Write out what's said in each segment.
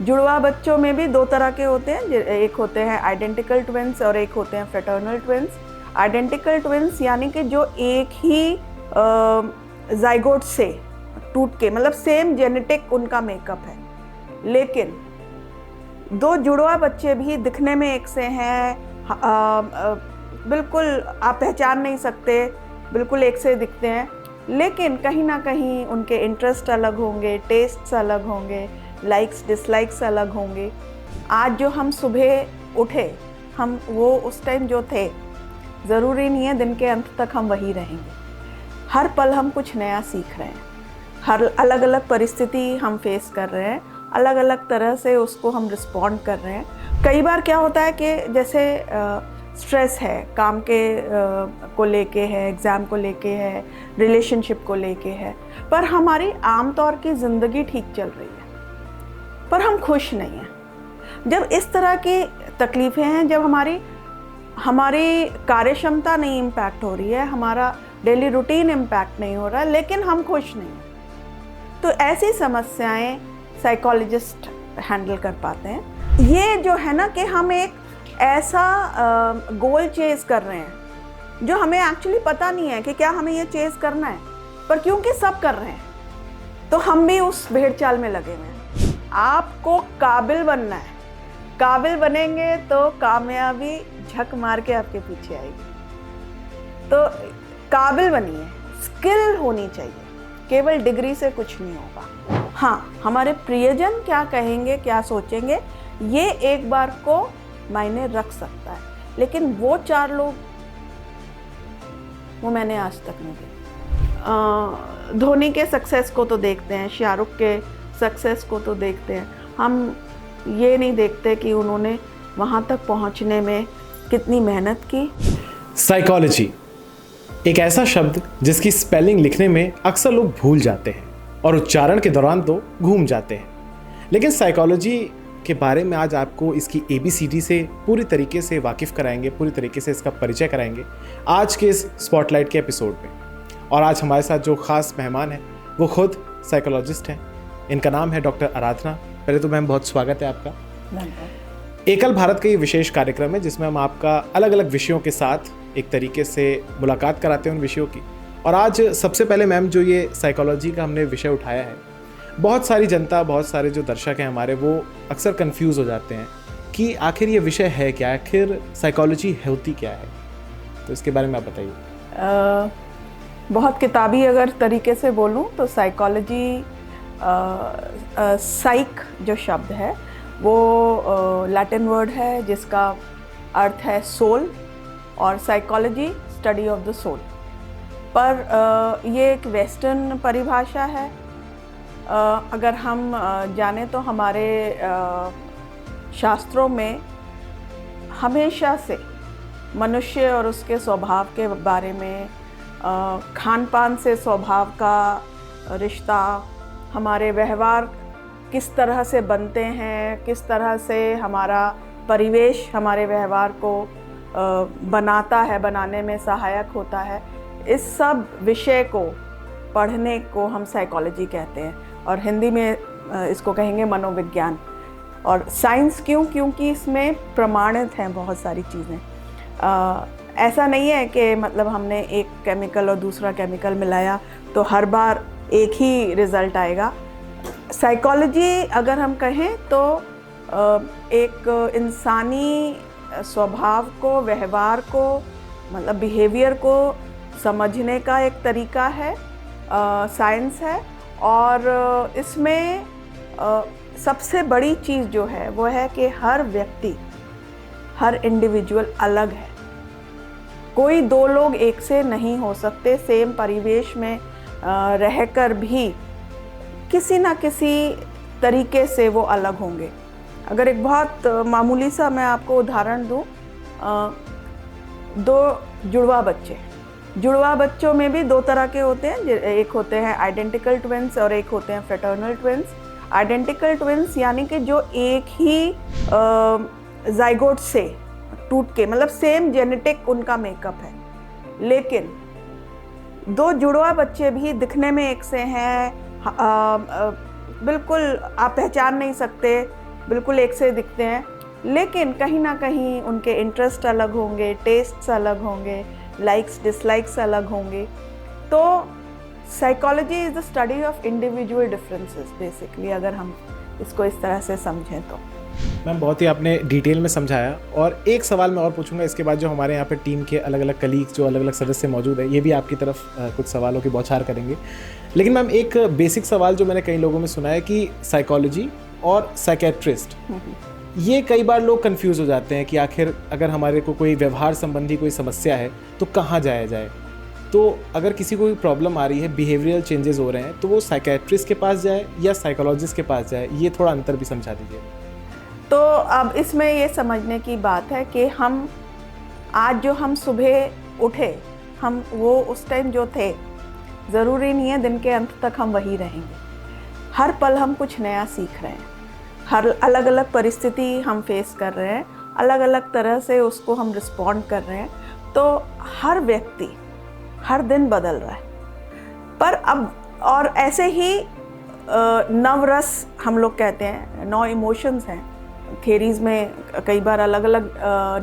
जुड़वा बच्चों में भी दो तरह के होते हैं। एक होते हैं आइडेंटिकल ट्विंस और एक होते हैं फ्रेटर्नल ट्विंस। आइडेंटिकल ट्विंस यानी कि जो एक ही जाइगोट से टूट के, मतलब सेम जेनेटिक उनका मेकअप है, लेकिन दो जुड़वा बच्चे भी दिखने में एक से हैं, बिल्कुल आप पहचान नहीं सकते, बिल्कुल एक से दिखते हैं, लेकिन कहीं ना कहीं उनके इंटरेस्ट अलग होंगे, टेस्ट्स अलग होंगे, लाइक्स डिसलाइक्स अलग होंगे। आज जो हम सुबह उठे, हम वो उस टाइम जो थे, ज़रूरी नहीं है दिन के अंत तक हम वही रहेंगे। हर पल हम कुछ नया सीख रहे हैं, हर अलग अलग परिस्थिति हम फेस कर रहे हैं, अलग अलग तरह से उसको हम रिस्पॉन्ड कर रहे हैं। कई बार क्या होता है कि जैसे स्ट्रेस है, काम के को लेके है, एग्ज़ाम को लेके है, रिलेशनशिप को लेके है, पर हमारी आम तौर की ज़िंदगी ठीक चल रही है, पर हम खुश नहीं हैं। जब इस तरह की तकलीफ़ें हैं, जब हमारी कार्यक्षमता नहीं इम्पैक्ट हो रही है, हमारा डेली रूटीन इम्पैक्ट नहीं हो रहा है, लेकिन हम खुश नहीं हैं, तो ऐसी समस्याएं साइकोलॉजिस्ट हैंडल कर पाते हैं। ये जो है ना कि हम एक ऐसा गोल चेज़ कर रहे हैं जो हमें एक्चुअली पता नहीं है कि क्या हमें ये चेज़ करना है, पर क्योंकि सब कर रहे हैं तो हम भी उस भेड़ चाल में लगे हुए हैं। आपको काबिल बनना है, काबिल बनेंगे तो कामयाबी झक मार के आपके पीछे आएगी। तो काबिल बनिए, स्किल होनी चाहिए, केवल डिग्री से कुछ नहीं होगा। हाँ, हमारे प्रियजन क्या कहेंगे, क्या सोचेंगे, ये एक बार को मायने रख सकता है, लेकिन वो 4 लोग, वो मैंने आज तक नहीं देखा। धोनी के सक्सेस को तो देखते हैं, शाहरुख के सक्सेस को तो देखते हैं, हम ये नहीं देखते कि उन्होंने वहाँ तक पहुँचने में कितनी मेहनत की। साइकोलॉजी एक ऐसा शब्द जिसकी स्पेलिंग लिखने में अक्सर लोग भूल जाते हैं और उच्चारण के दौरान तो घूम जाते हैं, लेकिन साइकोलॉजी के बारे में आज आपको इसकी ABCD से पूरी तरीके से वाकिफ़ कराएंगे, पूरी तरीके से इसका परिचय कराएंगे आज के इस स्पॉटलाइट के एपिसोड में। और आज हमारे साथ जो ख़ास मेहमान हैं वो खुद साइकोलॉजिस्ट हैं, इनका नाम है डॉक्टर आराधना। पहले तो मैम बहुत स्वागत है आपका। एकल भारत का ये विशेष कार्यक्रम है जिसमें हम आपका अलग अलग विषयों के साथ एक तरीके से मुलाकात कराते हैं उन विषयों की। और आज सबसे पहले मैम जो ये साइकोलॉजी का हमने विषय उठाया है, बहुत सारी जनता, बहुत सारे जो दर्शक हैं हमारे, वो अक्सर कंफ्यूज हो जाते हैं कि आखिर ये विषय है क्या, आखिर साइकोलॉजी होती क्या है, तो इसके बारे में आप बताइए। बहुत किताबी अगर तरीके से बोलूँ तो साइकोलॉजी, साइक जो शब्द है वो लैटिन वर्ड है जिसका अर्थ है सोल, और psychology study of the soul. पर ये एक वेस्टर्न परिभाषा है। अगर हम जाने तो हमारे शास्त्रों में हमेशा से मनुष्य और उसके स्वभाव के बारे में, खान पान से स्वभाव का रिश्ता, हमारे व्यवहार किस तरह से बनते हैं, किस तरह से हमारा परिवेश हमारे व्यवहार को बनाता है, बनाने में सहायक होता है, इस सब विषय को पढ़ने को हम साइकोलॉजी कहते हैं, और हिंदी में इसको कहेंगे मनोविज्ञान। और साइंस क्यों? क्योंकि इसमें प्रमाणित हैं बहुत सारी चीज़ें। ऐसा नहीं है कि मतलब हमने एक केमिकल और दूसरा केमिकल मिलाया तो हर बार एक ही रिज़ल्ट आएगा। साइकोलॉजी अगर हम कहें तो एक इंसानी स्वभाव को, व्यवहार को, मतलब बिहेवियर को समझने का एक तरीका है, साइंस है। और इसमें सबसे बड़ी चीज़ जो है वो है कि हर व्यक्ति, हर इंडिविजुअल अलग है। कोई 2 लोग एक से नहीं हो सकते, सेम परिवेश में रहकर भी किसी ना किसी तरीके से वो अलग होंगे। अगर एक बहुत मामूली सा मैं आपको उदाहरण दूँ, 2 जुड़वा बच्चों में भी 2 तरह के होते हैं। एक होते हैं आइडेंटिकल ट्विंस और एक होते हैं फ्रेटर्नल ट्विंस। आइडेंटिकल ट्विंस यानी कि जो एक ही जाइगोट से टूट के, मतलब सेम जेनेटिक उनका मेकअप है, लेकिन 2 जुड़वा बच्चे भी दिखने में एक से हैं, बिल्कुल आप पहचान नहीं सकते, बिल्कुल एक से दिखते हैं, लेकिन कहीं ना कहीं उनके इंटरेस्ट अलग होंगे, टेस्ट्स अलग होंगे, लाइक्स डिसलाइक्स अलग होंगे। तो psychology is the study of individual differences basically, अगर हम इसको इस तरह से समझें तो। मैम बहुत ही आपने डिटेल में समझाया, और एक सवाल मैं और पूछूंगा, इसके बाद जो हमारे यहाँ पे टीम के अलग अलग कलीग्स, जो अलग अलग सदस्य मौजूद हैं, ये भी आपकी तरफ कुछ सवालों की बौछार करेंगे। लेकिन मैम एक बेसिक सवाल जो मैंने कई लोगों में सुना है कि साइकोलॉजी और साइकेट्रिस्ट, ये कई बार लोग कंफ्यूज हो जाते हैं कि आखिर अगर हमारे को कोई व्यवहार संबंधी कोई समस्या है तो कहाँ जाया जाए। तो अगर किसी को कोई प्रॉब्लम आ रही है, बिहेवियरल चेंजेस हो रहे हैं, तो वो साइकेट्रिस्ट के पास जाए या साइकोलॉजिस्ट के पास जाए, ये थोड़ा अंतर भी समझा दीजिए। तो अब इसमें ये समझने की बात है कि हम आज जो हम सुबह उठे, हम वो उस टाइम जो थे, ज़रूरी नहीं है दिन के अंत तक हम वही रहेंगे। हर पल हम कुछ नया सीख रहे हैं, हर अलग अलग परिस्थिति हम फेस कर रहे हैं, अलग अलग तरह से उसको हम रिस्पॉन्ड कर रहे हैं। तो हर व्यक्ति हर दिन बदल रहा है। पर अब और ऐसे ही नवरस हम लोग कहते हैं, 9 इमोशंस हैं। थियरीज़ में कई बार अलग अलग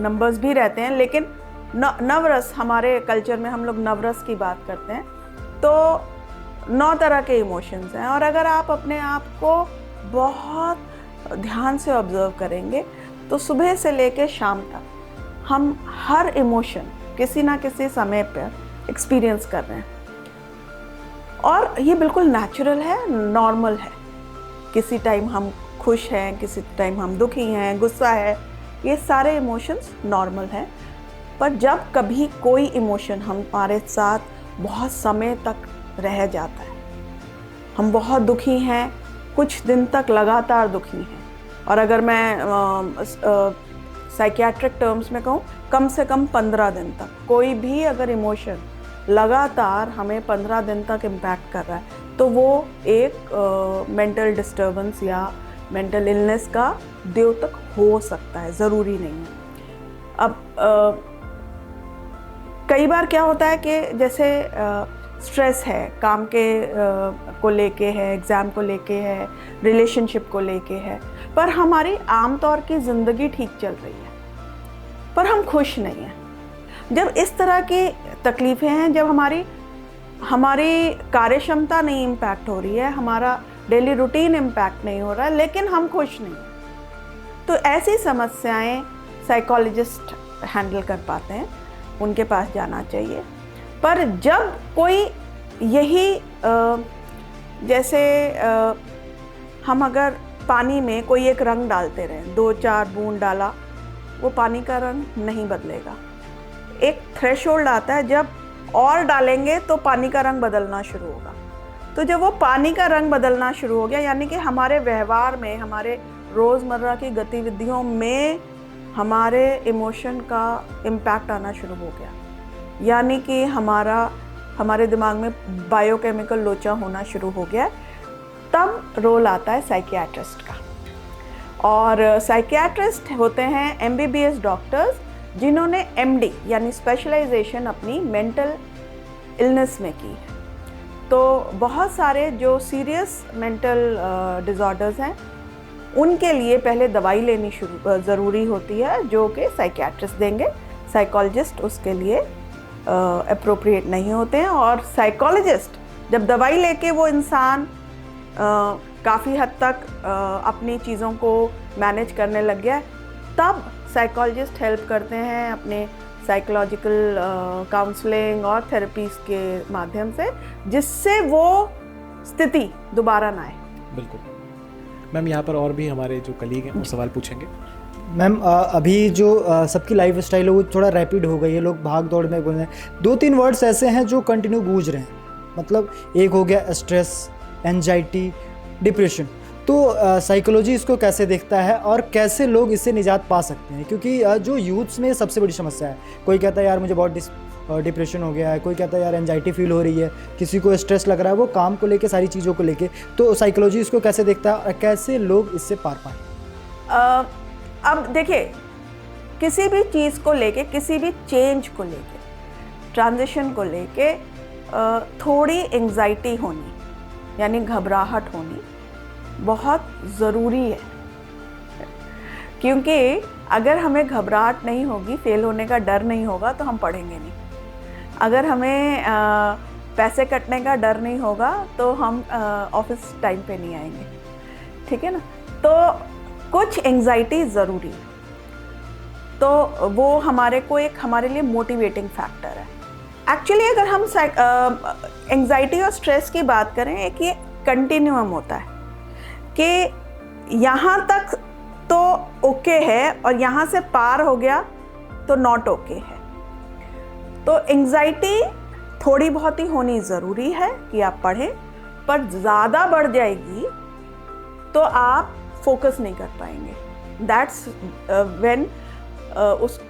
नंबर्स भी रहते हैं, लेकिन नवरस, हमारे कल्चर में हम लोग नवरस की बात करते हैं। तो 9 तरह के इमोशंस हैं, और अगर आप अपने आप को बहुत ध्यान से ऑब्जर्व करेंगे तो सुबह से लेकर शाम तक हम हर इमोशन किसी ना किसी समय पर एक्सपीरियंस कर रहे हैं, और ये बिल्कुल नेचुरल है, नॉर्मल है। किसी टाइम हम खुश हैं, किसी टाइम हम दुखी हैं, गुस्सा है, ये सारे इमोशंस नॉर्मल हैं। पर जब कभी कोई इमोशन हमारे साथ बहुत समय तक रह जाता है, हम बहुत दुखी हैं, कुछ दिन तक लगातार दुखी हैं, और अगर मैं साइकियाट्रिक टर्म्स में कहूँ, कम से कम 15 दिन तक कोई भी अगर इमोशन लगातार हमें 15 दिन तक इम्पैक्ट कर रहा है, तो वो एक मेंटल डिस्टर्बेंस या मेंटल इलनेस का द्योतक हो सकता है, ज़रूरी नहीं है। अब कई बार क्या होता है कि जैसे स्ट्रेस है, काम के को लेके है, एग्ज़ाम को लेके है, रिलेशनशिप को लेके है, पर हमारी आमतौर की ज़िंदगी ठीक चल रही है, पर हम खुश नहीं हैं। जब इस तरह की तकलीफ़ें हैं, जब हमारी कार्यक्षमता नहीं इम्पैक्ट हो रही है, हमारा डेली रूटीन इम्पैक्ट नहीं हो रहा है, लेकिन हम खुश नहीं हैं, तो ऐसी समस्याएं साइकोलॉजिस्ट हैंडल कर पाते हैं, उनके पास जाना चाहिए। पर जब कोई यही जैसे हम अगर पानी में कोई एक रंग डालते रहें, 2-4 बूंद डाला, वो पानी का रंग नहीं बदलेगा। एक थ्रेशोल्ड आता है, जब और डालेंगे तो पानी का रंग बदलना शुरू होगा। तो जब वो पानी का रंग बदलना शुरू हो गया, यानी कि हमारे व्यवहार में, हमारे रोज़मर्रा की गतिविधियों में हमारे इमोशन का इम्पैक्ट आना शुरू हो गया, यानी कि हमारे दिमाग में बायोकेमिकल लोचा होना शुरू हो गया, तब रोल आता है साइकियाट्रिस्ट का। और साइकियाट्रिस्ट होते हैं MBBS डॉक्टर्स, जिन्होंने MD यानी स्पेशलाइजेशन अपनी मेंटल इलनेस में की है। तो बहुत सारे जो सीरियस मेंटल डिसऑर्डर्स हैं, उनके लिए पहले दवाई लेनी ज़रूरी होती है, जो कि साइकियाट्रिस्ट देंगे। साइकोलॉजिस्ट उसके लिए अप्रोप्रिएट नहीं होते हैं, और साइकोलॉजिस्ट जब दवाई लेके वो इंसान काफ़ी हद तक अपनी चीज़ों को मैनेज करने लग गया, तब साइकोलॉजिस्ट हेल्प करते हैं अपने साइकोलॉजिकल काउंसलिंग और थेरेपीज के माध्यम से, जिससे वो स्थिति दोबारा ना आए। बिल्कुल। मैम यहाँ पर और भी हमारे जो कलीग हैं वो सवाल पूछेंगे। मैम अभी जो सबकी लाइफ स्टाइल है वो थोड़ा रैपिड हो गई है, लोग भाग दौड़ में बोल रहे हैं। 2-3 वर्ड्स ऐसे हैं जो कंटिन्यू गूंज रहे हैं, मतलब एक हो गया स्ट्रेस, एंजाइटी, डिप्रेशन। तो साइकोलॉजी इसको कैसे देखता है और कैसे लोग इससे निजात पा सकते हैं? क्योंकि जो यूथ्स में सबसे बड़ी समस्या है, कोई कहता है यार मुझे बहुत डिप्रेशन हो गया है, कोई कहता है यार एंजाइटी फील हो रही है, किसी को स्ट्रेस लग रहा है, वो काम को लेके, सारी चीज़ों को लेके। तो साइकोलॉजी इसको कैसे देखता है और कैसे लोग इससे पार पाएँ? अब देखिए, किसी भी चीज़ को लेके, किसी भी चेंज को लेके, ट्रांजिशन को लेके थोड़ी एंजाइटी होनी, यानी घबराहट होनी, बहुत ज़रूरी है, क्योंकि अगर हमें घबराहट नहीं होगी, फेल होने का डर नहीं होगा तो हम पढ़ेंगे नहीं। अगर हमें पैसे कटने का डर नहीं होगा तो हम ऑफिस टाइम पे नहीं आएंगे, ठीक है ना। तो कुछ एंजाइटी ज़रूरी है, तो वो हमारे लिए मोटिवेटिंग फैक्टर है। एक्चुअली अगर हम एंजाइटी और स्ट्रेस की बात करें, एक ये कंटिन्यूम होता है कि यहाँ तक तो ओके है और यहाँ से पार हो गया तो नॉट ओके है। तो एंजाइटी थोड़ी बहुत ही होनी ज़रूरी है कि आप पढ़ें, पर ज़्यादा बढ़ जाएगी तो आप फोकस नहीं कर पाएंगे। दैट्स व्हेन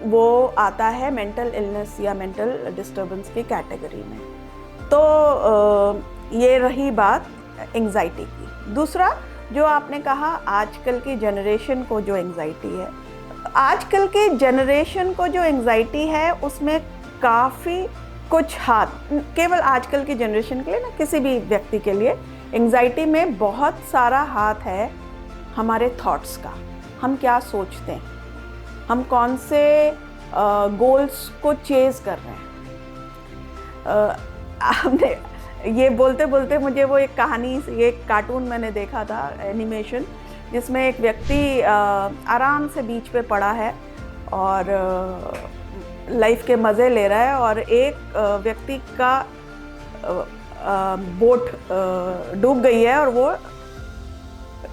वो आता है मेंटल इलनेस या मेंटल डिस्टर्बेंस की कैटेगरी में। तो ये रही बात एंजाइटी की। दूसरा जो आपने कहा, आजकल की जनरेशन को जो एंजाइटी है, आजकल के जनरेशन को जो एंजाइटी है उसमें काफ़ी कुछ हाथ, केवल आजकल की जनरेशन के लिए ना, किसी भी व्यक्ति के लिए एंजाइटी में बहुत सारा हाथ है हमारे थॉट्स का। हम क्या सोचते हैं, हम कौन से गोल्स को चेज़ कर रहे हैं। हमने ये बोलते बोलते मुझे वो एक कहानी, एक कार्टून मैंने देखा था, एनिमेशन, जिसमें एक व्यक्ति आराम से बीच पे पड़ा है और लाइफ के मज़े ले रहा है, और एक व्यक्ति का बोट डूब गई है और वो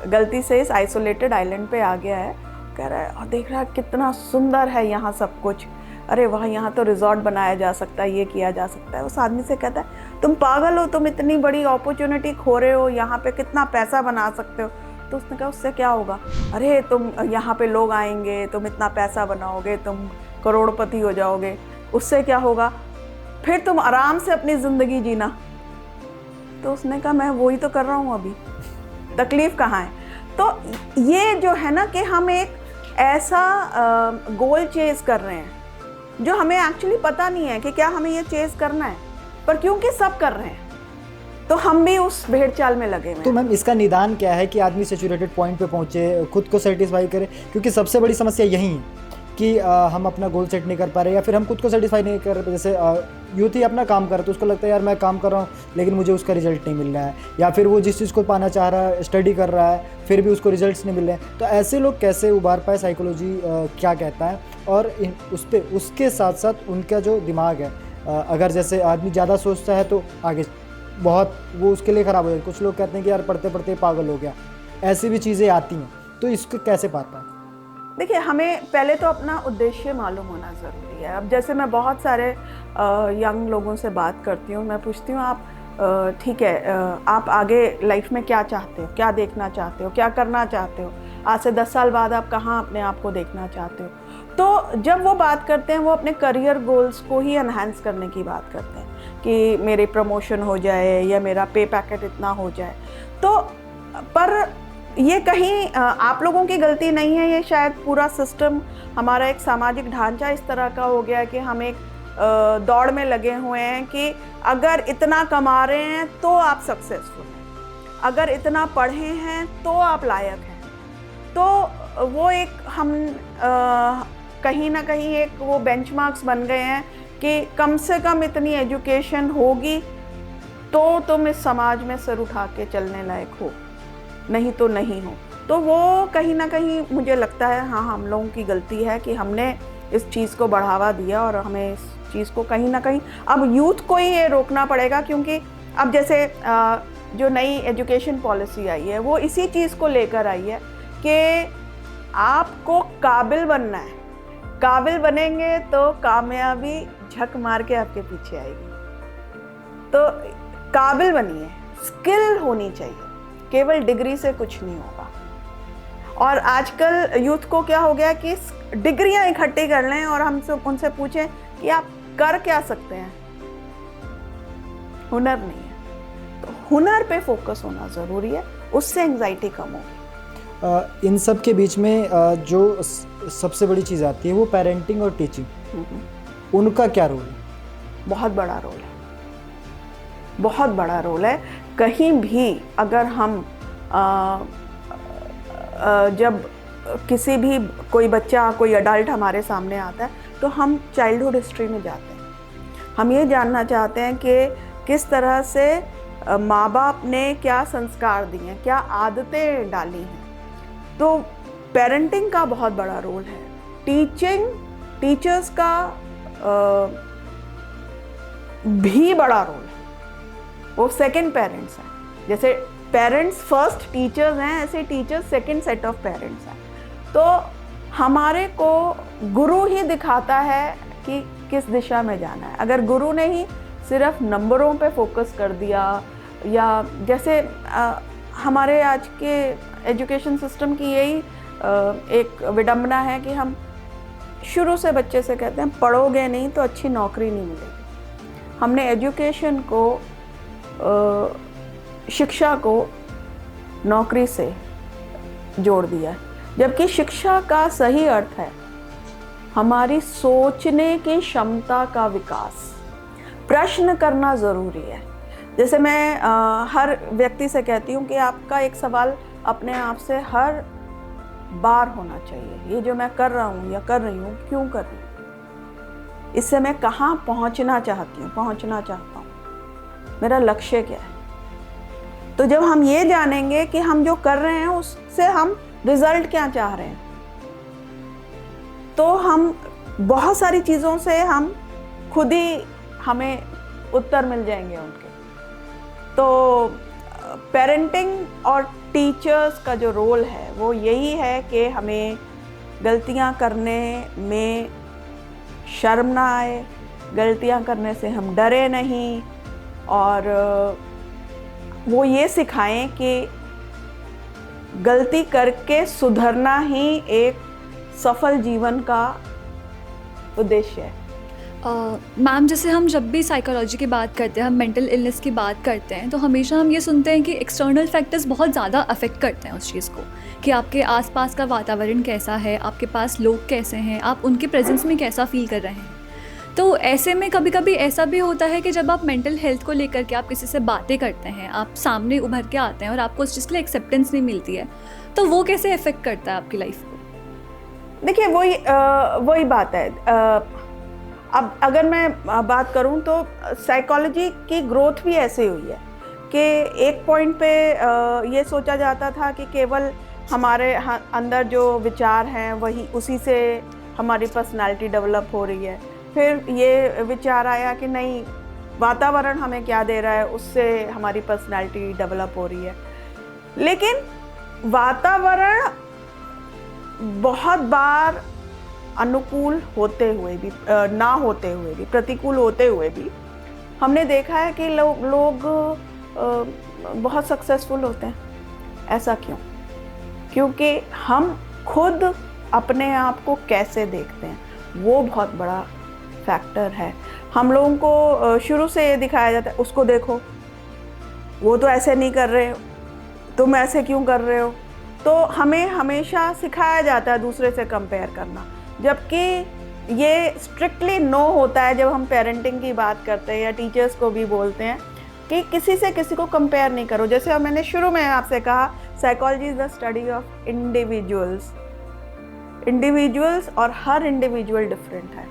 गलती से इस आइसोलेटेड आइलैंड पे आ गया है। कह रहा है और देख रहा है कितना सुंदर है यहाँ सब कुछ, अरे वाह यहाँ तो रिजॉर्ट बनाया जा सकता है, ये किया जा सकता है। उस आदमी से कहता है तुम पागल हो, तुम इतनी बड़ी अपॉर्चुनिटी खो रहे हो, यहाँ पे कितना पैसा बना सकते हो। तो उसने कहा उससे क्या होगा, अरे तुम यहाँ पे लोग आएंगे, तुम इतना पैसा बनाओगे, तुम करोड़पति हो जाओगे, उससे क्या होगा, फिर तुम आराम से अपनी ज़िंदगी जीना। तो उसने कहा मैं वही तो कर रहा हूँ अभी, तकलीफ़ कहाँ है। तो ये जो है ना कि हम एक ऐसा गोल चेज़ कर रहे हैं जो हमें एक्चुअली पता नहीं है कि क्या हमें ये चेज़ करना है, पर क्योंकि सब कर रहे हैं तो हम भी उस भेड़ चाल में लगे हुए हैं। तो मैम इसका निदान क्या है कि आदमी सैचुरेटेड पॉइंट पे पहुंचे, खुद को सेटिस्फाई करे? क्योंकि सबसे बड़ी समस्या यही है कि हम अपना गोल सेट नहीं कर पा रहे, या फिर हम खुद को सेटिस्फाई नहीं कर रहे। जैसे यूथ ही अपना काम कर रहा है तो उसको लगता है यार मैं काम कर रहा हूँ लेकिन मुझे उसका रिजल्ट नहीं मिल रहा है, या फिर वो जिस चीज़ को पाना चाह रहा है, स्टडी कर रहा है, फिर भी उसको रिजल्ट्स नहीं मिल रहे हैं। तो ऐसे लोग कैसे उबार पाए? साइकोलॉजी क्या कहता है? और उसके साथ साथ उनका जो दिमाग है, अगर जैसे आदमी ज़्यादा सोचता है तो आगे बहुत वो उसके लिए ख़राब हो जाए। कुछ लोग कहते हैं कि यार पढ़ते पढ़ते पागल हो गया, ऐसी भी चीज़ें आती हैं। तो इसको कैसे पाता है? देखिए, हमें पहले तो अपना उद्देश्य मालूम होना ज़रूरी है। अब जैसे मैं बहुत सारे यंग लोगों से बात करती हूँ, मैं पूछती हूँ आप ठीक है, आप आगे लाइफ में क्या चाहते हो, क्या देखना चाहते हो, क्या करना चाहते हो, आज से 10 साल बाद आप कहाँ अपने आप को देखना चाहते हो। तो जब वो बात करते हैं वो अपने करियर गोल्स को ही एनहांस करने की बात करते हैं कि मेरी प्रमोशन हो जाए या मेरा पे पैकेट इतना हो जाए। तो पर ये कहीं आप लोगों की गलती नहीं है, ये शायद पूरा सिस्टम, हमारा एक सामाजिक ढांचा इस तरह का हो गया है कि हम एक दौड़ में लगे हुए हैं कि अगर इतना कमा रहे हैं तो आप सक्सेसफुल हैं, अगर इतना पढ़े हैं तो आप लायक हैं। तो वो एक हम कहीं ना कहीं एक वो बेंचमार्क्स बन गए हैं कि कम से कम इतनी एजुकेशन होगी तो तुम इस समाज में सर उठा के चलने लायक हो, नहीं तो नहीं हो। तो वो कहीं ना कहीं मुझे लगता है हाँ, हम लोगों की गलती है कि हमने इस चीज़ को बढ़ावा दिया, और हमें इस चीज़ को कहीं ना कहीं अब यूथ को ही ये रोकना पड़ेगा। क्योंकि अब जैसे जो नई एजुकेशन पॉलिसी आई है वो इसी चीज़ को लेकर आई है कि आपको काबिल बनना है, काबिल बनेंगे तो कामयाबी झक मार के आपके पीछे आएगी। तो काबिल बनिए, स्किल होनी चाहिए, केवल डिग्री से कुछ नहीं होगा। और आजकल यूथ को क्या हो गया कि डिग्रियां इकट्ठी कर लें और हमसे उनसे पूछें कि आप कर क्या सकते हैं, हुनर नहीं है। तो हुनर पे फोकस होना ज़रूरी है, उससे एंजाइटी कम होगी। इन सब के बीच में जो सबसे बड़ी चीज़ आती है वो पेरेंटिंग और टीचिंग, उनका क्या रोल है? बहुत बड़ा रोल है, बहुत बड़ा रोल है। कहीं भी अगर हम जब किसी भी कोई बच्चा कोई अडल्ट हमारे सामने आता है तो हम चाइल्डहुड हिस्ट्री में जाते हैं। हम ये जानना चाहते हैं कि किस तरह से माँ बाप ने क्या संस्कार दिए हैं, क्या आदतें डाली हैं। तो पेरेंटिंग का बहुत बड़ा रोल है। टीचर्स का भी बड़ा रोल है। वो सेकंड पेरेंट्स हैं। जैसे पेरेंट्स फर्स्ट टीचर्स हैं, ऐसे teachers second set of parents हैं। तो हमारे को गुरु ही दिखाता है कि किस दिशा में जाना है। अगर गुरु ने ही सिर्फ नंबरों पे फोकस कर दिया, या जैसे हमारे आज के एजुकेशन सिस्टम की यही एक विडंबना है कि हम शुरू से बच्चे से कहते हैं पढ़ोगे नहीं तो अच्छी नौकरी नहीं मिलेगी। हमने एजुकेशन को, शिक्षा को नौकरी से जोड़ दिया है, जबकि शिक्षा का सही अर्थ है हमारी सोचने की क्षमता का विकास। प्रश्न करना ज़रूरी है। जैसे मैं हर व्यक्ति से कहती हूँ कि आपका एक सवाल अपने आप से हर बार होना चाहिए, ये जो मैं कर रहा हूँ या कर रही हूँ क्यों कर रही हूँ, इससे मैं कहाँ पहुँचना चाहता हूँ, मेरा लक्ष्य क्या है। तो जब हम ये जानेंगे कि हम जो कर रहे हैं उससे हम रिजल्ट क्या चाह रहे हैं, तो हम बहुत सारी चीज़ों से हम खुद ही हमें उत्तर मिल जाएंगे उनके। तो पेरेंटिंग और टीचर्स का जो रोल है वो यही है कि हमें गलतियां करने में शर्म ना आए, गलतियां करने से हम डरे नहीं, और वो ये सिखाएं कि गलती करके सुधरना ही एक सफल जीवन का उद्देश्य है। मैम, जैसे हम जब भी साइकोलॉजी की बात करते हैं, हम मेंटल इलनेस की बात करते हैं, तो हमेशा हम ये सुनते हैं कि एक्सटर्नल फैक्टर्स बहुत ज़्यादा अफेक्ट करते हैं उस चीज़ को, कि आपके आसपास का वातावरण कैसा है, आपके पास लोग कैसे हैं, आप उनके प्रेजेंस में कैसा फील कर रहे हैं। तो ऐसे में कभी कभी ऐसा भी होता है कि जब आप मेंटल हेल्थ को लेकर के आप किसी से बातें करते हैं, आप सामने उभर के आते हैं और आपको उस चीज़ के लिए एक्सेप्टेंस नहीं मिलती है, तो वो कैसे इफेक्ट करता है आपकी लाइफ को? देखिए, वही बात है। अब अगर मैं बात करूं तो साइकोलॉजी की ग्रोथ भी ऐसे हुई है कि एक पॉइंट पे ये सोचा जाता था कि केवल हमारे अंदर जो विचार हैं वही, उसी से हमारी पर्सनालिटी डेवलप हो रही है। फिर ये विचार आया कि नहीं, वातावरण हमें क्या दे रहा है उससे हमारी पर्सनालिटी डेवलप हो रही है। लेकिन वातावरण बहुत बार अनुकूल होते हुए भी, ना होते हुए भी, प्रतिकूल होते हुए भी हमने देखा है कि लोग बहुत सक्सेसफुल होते हैं। ऐसा क्यों? क्योंकि हम खुद अपने आप को कैसे देखते हैं, वो बहुत बड़ा फैक्टर है। हम लोगों को शुरू से ये दिखाया जाता है, उसको देखो, वो तो ऐसे नहीं कर रहे, तुम ऐसे क्यों कर रहे हो। तो हमें हमेशा सिखाया जाता है दूसरे से कंपेयर करना, जबकि ये स्ट्रिक्टली नो होता है जब हम पेरेंटिंग की बात करते हैं या टीचर्स को भी बोलते हैं कि किसी से किसी को कंपेयर नहीं करो। जैसे मैंने शुरू में आपसे कहा, psychology is the study of individuals, और हर इंडिविजुअल डिफरेंट है।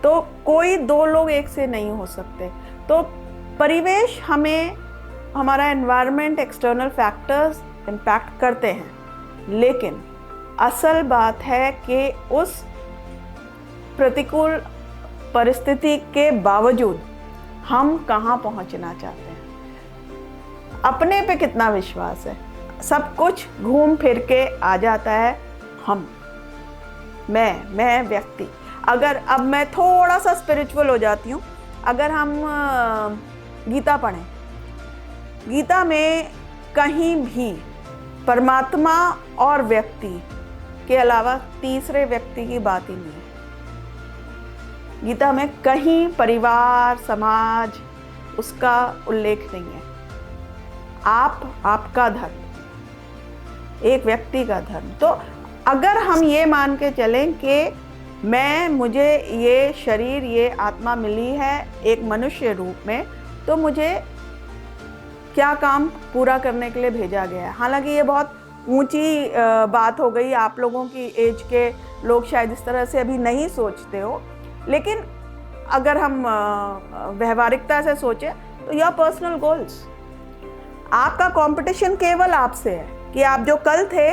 तो कोई दो लोग एक से नहीं हो सकते। तो परिवेश, हमें हमारा एनवायरनमेंट, एक्सटर्नल फैक्टर्स इम्पैक्ट करते हैं, लेकिन असल बात है कि उस प्रतिकूल परिस्थिति के बावजूद हम कहाँ पहुँचना चाहते हैं, अपने पे कितना विश्वास है। सब कुछ घूम फिर के आ जाता है मैं व्यक्ति। अगर अब मैं थोड़ा सा स्पिरिचुअल हो जाती हूँ, अगर हम गीता पढ़ें, गीता में कहीं भी परमात्मा और व्यक्ति के अलावा तीसरे व्यक्ति की बात ही नहीं है। गीता में कहीं परिवार, समाज, उसका उल्लेख नहीं है। आपका धर्म, एक व्यक्ति का धर्म। तो अगर हम ये मान के चलें कि मुझे ये शरीर, ये आत्मा मिली है एक मनुष्य रूप में, तो मुझे क्या काम पूरा करने के लिए भेजा गया है। हालांकि ये बहुत ऊंची बात हो गई, आप लोगों की एज के लोग शायद इस तरह से अभी नहीं सोचते हो, लेकिन अगर हम व्यवहारिकता से सोचें तो योर पर्सनल गोल्स, आपका कंपटीशन केवल आपसे है कि आप जो कल थे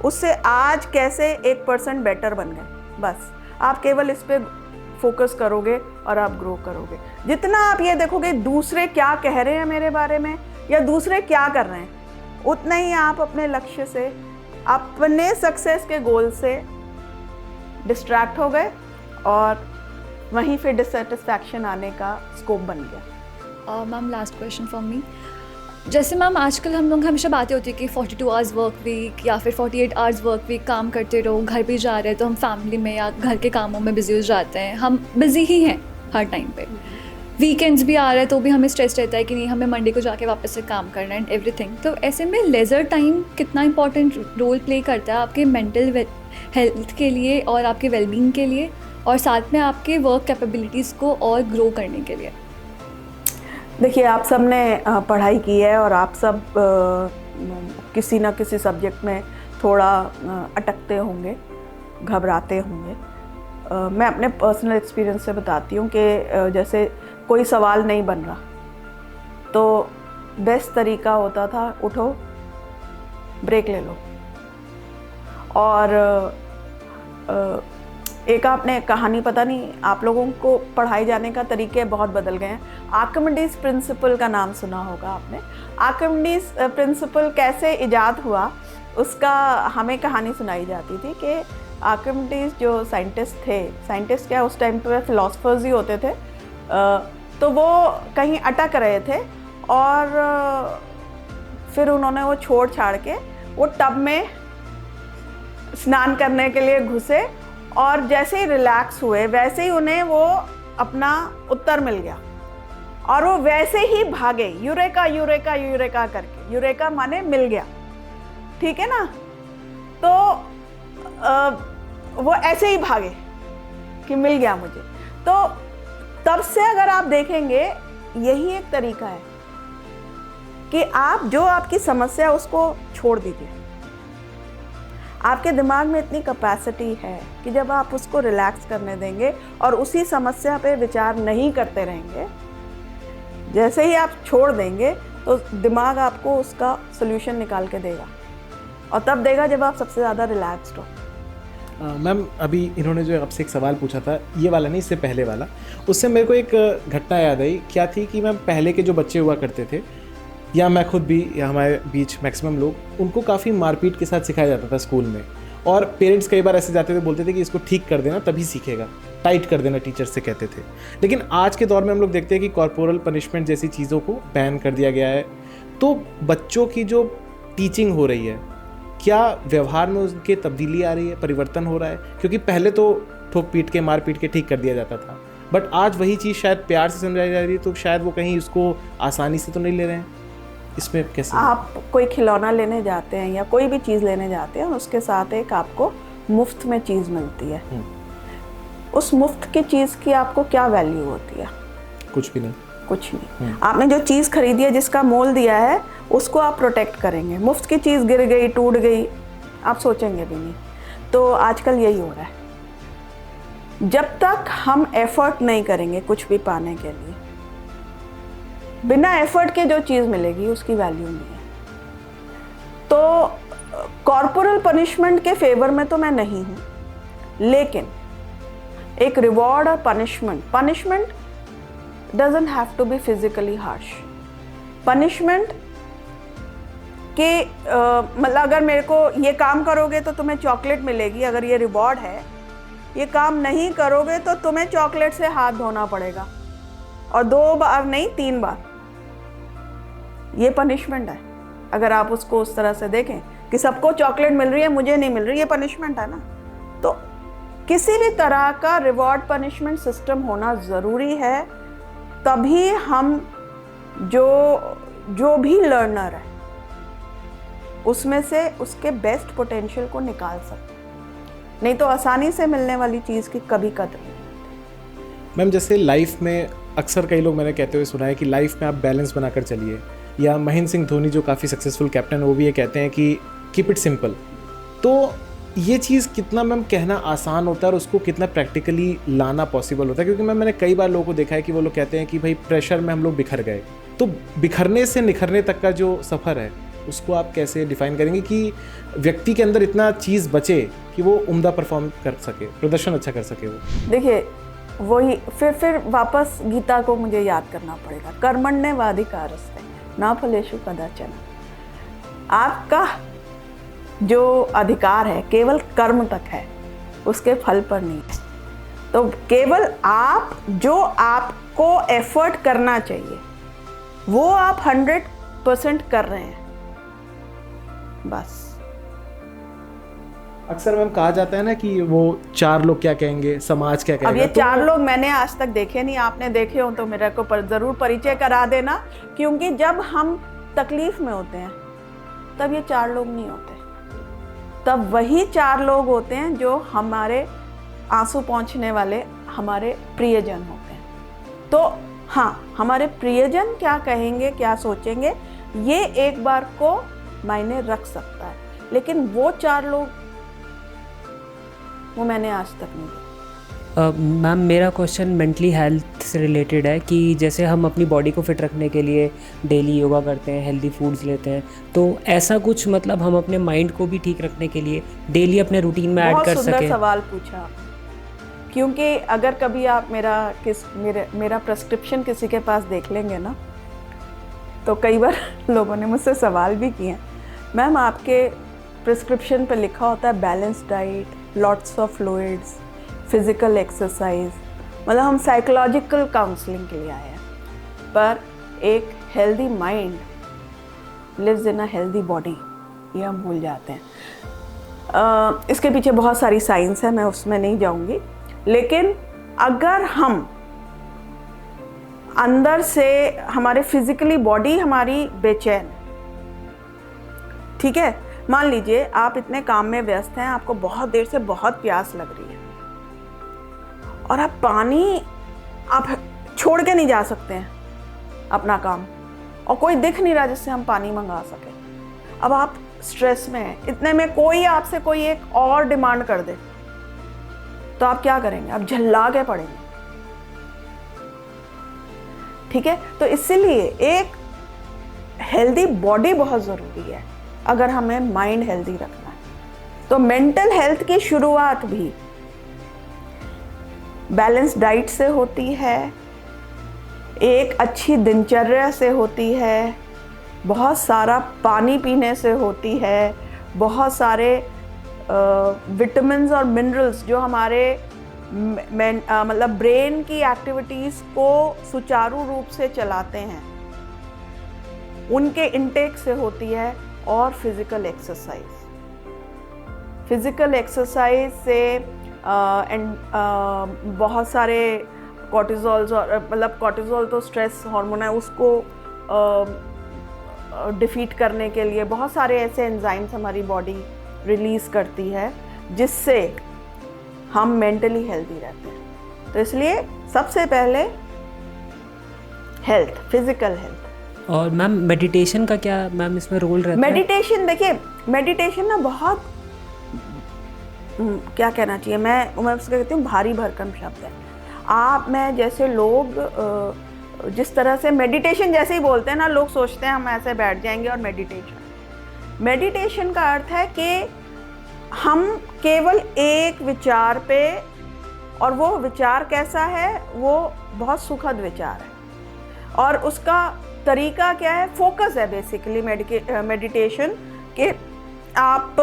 उससे आज कैसे 1% बेटर बन गए। बस आप केवल इस पे फोकस करोगे और आप ग्रो करोगे। जितना आप ये देखोगे दूसरे क्या कह रहे हैं मेरे बारे में या दूसरे क्या कर रहे हैं, उतना ही आप अपने लक्ष्य से, अपने सक्सेस के गोल से डिस्ट्रैक्ट हो गए और वहीं फिर डिससेटिस्फैक्शन आने का स्कोप बन गया। Ma'am last question for me, जैसे मैम आजकल हम लोग हमेशा बातें होती है कि 42 आवर्स वर्क वीक या फिर 48 आवर्स वर्क वीक, काम करते रहो, घर भी जा रहे हैं तो हम फैमिली में या घर के कामों में बिजी हो जाते हैं, हम बिजी ही हैं हर टाइम पे, वीकेंड्स भी आ रहे हैं तो भी हमें स्ट्रेस रहता है कि नहीं हमें मंडे को जाके वापस से काम करना है एंड एवरीथिंग। तो ऐसे में लेज़र टाइम कितना इंपॉर्टेंट रोल प्ले करता है आपके मेंटल हेल्थ के लिए और आपके वेलबींग के लिए, और साथ में आपके वर्क कैपेबिलिटीज़ को और ग्रो करने के लिए? देखिए, आप सब ने पढ़ाई की है और आप सब किसी ना किसी सब्जेक्ट में थोड़ा अटकते होंगे, घबराते होंगे। मैं अपने पर्सनल एक्सपीरियंस से बताती हूँ कि जैसे कोई सवाल नहीं बन रहा तो बेस्ट तरीका होता था उठो, ब्रेक ले लो। और एक आपने कहानी, पता नहीं आप लोगों को पढ़ाए जाने का तरीके बहुत बदल गए हैं, आर्किमिडीज प्रिंसिपल का नाम सुना होगा आपने। आर्किमिडीज प्रिंसिपल कैसे इजाद हुआ उसका हमें कहानी सुनाई जाती थी कि आर्किमिडीज जो साइंटिस्ट थे, साइंटिस्ट क्या उस टाइम पे फिलोसफर्स ही होते थे, तो वो कहीं अटक रहे थे और फिर उन्होंने वो छोड़ छाड़ के वो टब में स्नान करने के लिए घुसे और जैसे ही रिलैक्स हुए वैसे ही उन्हें वो अपना उत्तर मिल गया और वो वैसे ही भागे, यूरेका यूरेका यूरेका करके। यूरेका माने मिल गया, ठीक है ना। तो वो ऐसे ही भागे कि मिल गया मुझे। तो तब से अगर आप देखेंगे यही एक तरीका है कि आप जो आपकी समस्या उसको छोड़ दीजिए। आपके दिमाग में इतनी कैपेसिटी है कि जब आप उसको रिलैक्स करने देंगे और उसी समस्या पे विचार नहीं करते रहेंगे, जैसे ही आप छोड़ देंगे तो दिमाग आपको उसका सॉल्यूशन निकाल के देगा और तब देगा जब आप सबसे ज़्यादा रिलैक्स्ड हो। मैम अभी इन्होंने जो आपसे एक सवाल पूछा था, ये वाला नहीं, इससे पहले वाला, उससे मेरे को एक घटना याद आई। क्या थी कि मैम पहले के जो बच्चे हुआ करते थे, या मैं खुद भी या हमारे बीच मैक्सिमम लोग, उनको काफ़ी मारपीट के साथ सिखाया जाता था स्कूल में, और पेरेंट्स कई बार ऐसे जाते थे, बोलते थे कि इसको ठीक कर देना तभी सीखेगा, टाइट कर देना टीचर से कहते थे। लेकिन आज के दौर में हम लोग देखते हैं कि कॉर्पोरल पनिशमेंट जैसी चीज़ों को बैन कर दिया गया है। तो बच्चों की जो टीचिंग हो रही है, क्या व्यवहार में उनके तब्दीली आ रही है, परिवर्तन हो रहा है? क्योंकि पहले तो ठोक पीट के, मार पीट के ठीक कर दिया जाता था, बट आज वही चीज़ शायद प्यार से समझाई जा रही है, तो शायद वो कहीं उसको आसानी से तो नहीं ले रहे हैं। इसमें कैसे? आप कोई खिलौना लेने जाते हैं या कोई भी चीज़ लेने जाते हैं, उसके साथ एक आपको मुफ्त में चीज़ मिलती है। उस मुफ्त की चीज़ की आपको क्या वैल्यू होती है? कुछ भी नहीं। कुछ नहीं। आपने जो चीज़ खरीदी है, जिसका मोल दिया है, उसको आप प्रोटेक्ट करेंगे। मुफ्त की चीज़ गिर गई, टूट गई, आप सोचेंगे भी नहीं। तो आजकल यही हो रहा है। जब तक हम एफर्ट नहीं करेंगे कुछ भी पाने के लिए, बिना एफर्ट के जो चीज़ मिलेगी उसकी वैल्यू नहीं है। तो कॉर्पोरल पनिशमेंट के फेवर में तो मैं नहीं हूँ, लेकिन एक रिवॉर्ड और punishment doesn't have to be physically harsh. Punishment के मतलब अगर मेरे को ये काम करोगे तो तुम्हें चॉकलेट मिलेगी, अगर ये रिवॉर्ड है, ये काम नहीं करोगे तो तुम्हें चॉकलेट से हाथ धोना पड़ेगा, और 2 बार नहीं 3 बार। ये पनिशमेंट है। अगर आप उसको उस तरह से देखें कि सबको चॉकलेट मिल रही है, मुझे नहीं मिल रही, ये पनिशमेंट है ना। तो किसी भी तरह का रिवॉर्ड पनिशमेंट सिस्टम होना ज़रूरी है, तभी हम जो भी लर्नर है उसमें से उसके बेस्ट पोटेंशियल को निकाल सकते हैं। नहीं तो आसानी से मिलने वाली चीज़ की कभी कदर नहीं। मैम जैसे लाइफ में अक्सर कई लोग मैंने कहते हुए सुना है कि लाइफ में आप बैलेंस बनाकर चलिए, या महेंद्र सिंह धोनी जो काफ़ी सक्सेसफुल कैप्टन है, वो भी ये कहते हैं कि कीप इट सिंपल। तो ये चीज़ कितना मैम कहना आसान होता है और उसको कितना प्रैक्टिकली लाना पॉसिबल होता है, क्योंकि मैंने कई बार लोगों को देखा है कि वो लोग कहते हैं कि भाई प्रेशर में हम लोग बिखर गए। तो बिखरने से निखरने तक का जो सफ़र है उसको आप कैसे डिफाइन करेंगे कि व्यक्ति के अंदर इतना चीज़ बचे कि वो उम्दा परफॉर्म कर सके, प्रदर्शन अच्छा कर सके वो? देखिए, वही फिर वापस गीता को मुझे याद करना पड़ेगा, कर्मण्येवाधिकारस्ते न फलेषु कदाचन। आपका जो अधिकार है केवल कर्म तक है, उसके फल पर नहीं है। तो केवल आप जो आपको एफर्ट करना चाहिए वो आप 100% कर रहे हैं, बस। अक्सर मैम कहा जाता है ना कि वो 4 लोग क्या कहेंगे, समाज क्या कहेगा। अब ये तो 4 लोग मैंने आज तक देखे नहीं, आपने देखे हो तो मेरे को ज़रूर परिचय करा देना, क्योंकि जब हम तकलीफ में होते हैं तब ये 4 लोग नहीं होते, तब वही 4 लोग होते हैं जो हमारे आंसू पहुंचने वाले हमारे प्रियजन होते हैं। तो हाँ, हमारे प्रियजन क्या कहेंगे, क्या सोचेंगे, ये एक बार को मायने रख सकता है, लेकिन वो 4 लोग वो मैंने आज तक नहीं देखा। मैम, मेरा क्वेश्चन मेंटली हेल्थ से रिलेटेड है कि जैसे हम अपनी बॉडी को फिट रखने के लिए डेली योगा करते हैं, हेल्दी फूड्स लेते हैं, तो ऐसा कुछ मतलब हम अपने माइंड को भी ठीक रखने के लिए डेली अपने रूटीन में ऐड कर बहुत सुंदर सकें? सवाल पूछा आप, क्योंकि अगर कभी आप मेरा प्रेस्क्रिप्शन किसी के पास देख लेंगे ना, तो कई बार लोगों ने मुझसे सवाल भी किए हैं, मैम आपके प्रिस्क्रिप्शन पे लिखा होता है balanced diet, lots of fluids, physical exercise, मतलब हम साइकोलॉजिकल काउंसलिंग के लिए आए हैं, पर एक healthy mind lives in a healthy body, ये हम भूल जाते हैं। इसके पीछे बहुत सारी साइंस है, मैं उसमें नहीं जाऊंगी, लेकिन अगर हम अंदर से हमारे फिजिकली बॉडी हमारी बेचैन, ठीक है, मान लीजिए आप इतने काम में व्यस्त हैं, आपको बहुत देर से बहुत प्यास लग रही है और आप पानी आप छोड़ के नहीं जा सकते हैं अपना काम, और कोई दिख नहीं रहा जिससे हम पानी मंगा सके। अब आप स्ट्रेस में हैं, इतने में कोई आपसे कोई एक और डिमांड कर दे तो आप क्या करेंगे? आप झल्ला के पड़ेंगे, ठीक है। तो इसीलिए एक हेल्दी बॉडी बहुत ज़रूरी है अगर हमें माइंड हेल्दी रखना है। तो मेंटल हेल्थ की शुरुआत भी बैलेंस डाइट से होती है, एक अच्छी दिनचर्या से होती है, बहुत सारा पानी पीने से होती है, बहुत सारे विटामिन्स और मिनरल्स जो हमारे मतलब ब्रेन की एक्टिविटीज़ को सुचारू रूप से चलाते हैं, उनके इंटेक से होती है। और फिज़िकल एक्सरसाइज से बहुत सारे कॉर्टिज़ोल्स, और मतलब कॉर्टिज़ोल तो स्ट्रेस हार्मोन है, उसको डिफीट करने के लिए बहुत सारे ऐसे एंजाइम्स हमारी बॉडी रिलीज़ करती है, जिससे हम मेंटली हेल्दी रहते हैं। तो इसलिए सबसे पहले हेल्थ, फिजिकल हेल्थ। और मैम, मेडिटेशन का क्या मैम इसमें रोल रहता है? मेडिटेशन, देखिए मेडिटेशन ना बहुत क्या कहना चाहिए, मैं उसको कहती हूँ भारी भरकम शब्द है। आप मैं जैसे लोग जिस तरह से मेडिटेशन जैसे ही बोलते हैं ना, लोग सोचते हैं हम ऐसे बैठ जाएंगे और मेडिटेशन का अर्थ है कि हम केवल एक विचार पे, और वो विचार कैसा है, वो बहुत सुखद विचार है, और उसका तरीका क्या है, फोकस है बेसिकली मेडिटेशन के। आप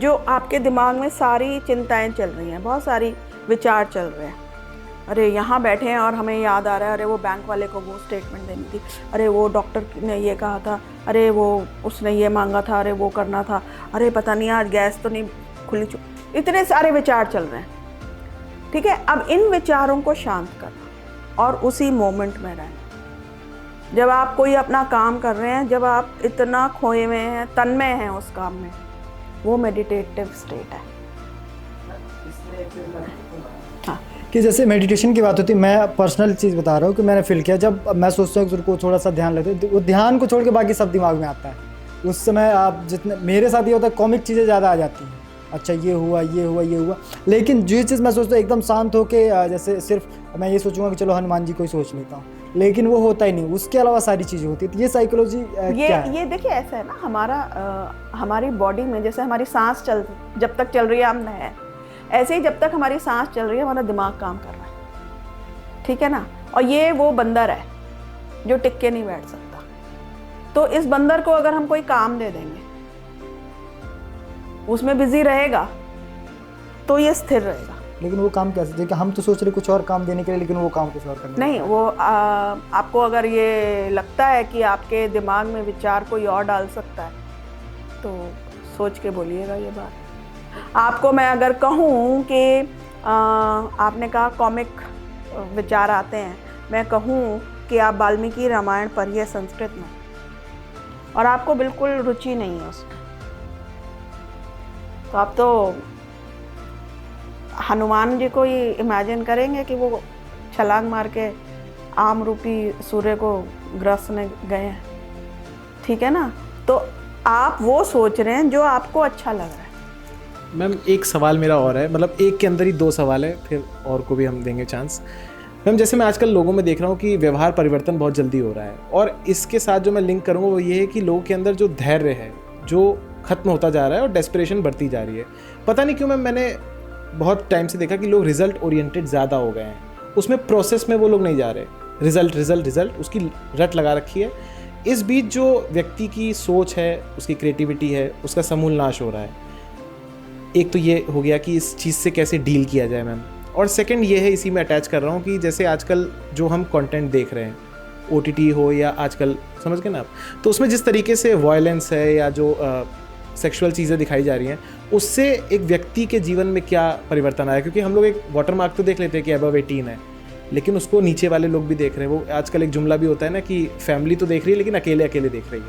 जो आपके दिमाग में सारी चिंताएं चल रही हैं, बहुत सारी विचार चल रहे हैं, अरे यहाँ बैठे हैं और हमें याद आ रहा है, अरे वो बैंक वाले को वो स्टेटमेंट देनी थी, अरे वो डॉक्टर ने ये कहा था, अरे वो उसने ये मांगा था, अरे वो करना था, अरे पता नहीं आज गैस तो नहीं खुली, इतने सारे विचार चल रहे हैं, ठीक है। अब इन विचारों को शांत करना और उसी मोमेंट में रहना। जब आप कोई अपना काम कर रहे हैं, जब आप इतना खोए हुए हैं, तन्मय हैं उस काम में, वो मेडिटेटिव स्टेट है। हाँ, कि जैसे मेडिटेशन की बात होती है, मैं पर्सनल चीज़ बता रहा हूँ कि मैंने फील किया, जब मैं सोचता हूँ कि को थोड़ा सा ध्यान लगता है, वो ध्यान को छोड़ के बाकी सब दिमाग में आता है, उस समय आप जितने, मेरे साथ ये होता है कॉमिक चीज़ें ज़्यादा आ जाती हैं, अच्छा ये हुआ ये हुआ ये हुआ, लेकिन जो चीज़ मैं सोचता हूँ एकदम शांत होके, जैसे सिर्फ मैं ये सोचूंगा कि चलो हनुमान जी को ही सोच लेता हूँ, लेकिन वो होता ही नहीं, उसके अलावा सारी चीज़ें होती है। तो ये साइकोलॉजी क्या है? ये देखिए ऐसा है ना, हमारी बॉडी में जैसे हमारी सांस जब तक चल रही है हम है, ऐसे ही जब तक हमारी सांस चल रही है हमारा दिमाग काम कर रहा है, ठीक है ना। और ये वो बंदर है जो टिक के नहीं बैठ सकता। तो इस बंदर को अगर हम कोई काम दे देंगे, उसमें बिजी रहेगा तो ये स्थिर रहेगा। लेकिन वो काम कैसे, देखिए हम तो सोच रहे कुछ और काम देने के लिए, लेकिन वो काम कुछ और करने नहीं, वो आपको अगर ये लगता है कि आपके दिमाग में विचार कोई और डाल सकता है तो सोच के बोलिएगा ये बात। आपको मैं अगर कहूँ कि आपने कहा कॉमिक विचार आते हैं, मैं कहूँ कि आप वाल्मीकि रामायण पढ़िए संस्कृत में, और आपको बिल्कुल रुचि नहीं है उसमें, तो आप तो हनुमान जी को ही इमेजिन करेंगे कि वो छलांग मार के आम रूपी सूर्य को ग्रसने गए हैं, ठीक है ना। तो आप वो सोच रहे हैं जो आपको अच्छा लग रहा है। मैम एक सवाल मेरा और है, मतलब एक के अंदर ही दो सवाल है, फिर और को भी हम देंगे चांस। मैम जैसे मैं आजकल लोगों में देख रहा हूँ कि व्यवहार परिवर्तन बहुत जल्दी हो रहा है, और इसके साथ जो मैं लिंक करूँगा वो ये है कि लोगों के अंदर जो धैर्य है जो ख़त्म होता जा रहा है और डेस्परेशन बढ़ती जा रही है। पता नहीं क्यों मैम, मैंने बहुत टाइम से देखा कि लोग रिजल्ट ओरिएंटेड ज़्यादा हो गए हैं, उसमें प्रोसेस में वो लोग नहीं जा रहे, रिजल्ट रिजल्ट रिजल्ट उसकी रट लगा रखी है। इस बीच जो व्यक्ति की सोच है, उसकी क्रिएटिविटी है, उसका समूल नाश हो रहा है। एक तो ये हो गया कि इस चीज़ से कैसे डील किया जाए मैम, और सेकंड ये है, इसी में अटैच कर रहा हूँ कि जैसे आजकल जो हम कंटेंट देख रहे हैं, OTT हो या आजकल समझ गए ना आप, तो उसमें जिस तरीके से वायलेंस है या जो सेक्सुअल चीज़ें दिखाई जा रही हैं, उससे एक व्यक्ति के जीवन में क्या परिवर्तन आया? क्योंकि हम लोग एक वाटर मार्क तो देख लेते हैं कि अबव 18 है, लेकिन उसको नीचे वाले लोग भी देख रहे हैं। वो आजकल एक जुमला भी होता है ना कि फैमिली तो देख रही है लेकिन अकेले अकेले देख रही है।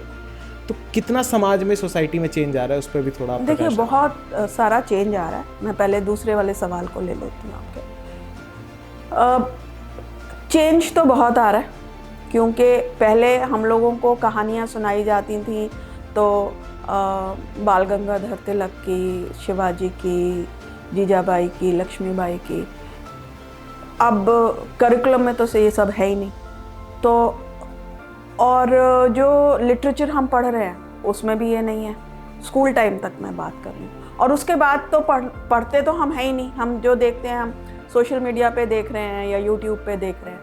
तो कितना समाज में, सोसाइटी में चेंज आ रहा है, उस पर भी थोड़ा देखिए बहुत सारा चेंज आ रहा है। मैं पहले दूसरे वाले सवाल को ले लेती हूँ आपके। चेंज तो बहुत आ रहा है, क्योंकि पहले हम लोगों को कहानियाँ सुनाई जाती थी तो बाल गंगाधर तिलक की, शिवाजी की, जीजाबाई की, लक्ष्मीबाई की। अब करिकुलम में तो ये सब है ही नहीं। तो और जो लिटरेचर हम पढ़ रहे हैं उसमें भी ये नहीं है। स्कूल टाइम तक मैं बात कर रही हूँ, और उसके बाद तो पढ़ते तो हम है ही नहीं। हम जो देखते हैं हम सोशल मीडिया पे देख रहे हैं या यूट्यूब पे देख रहे हैं,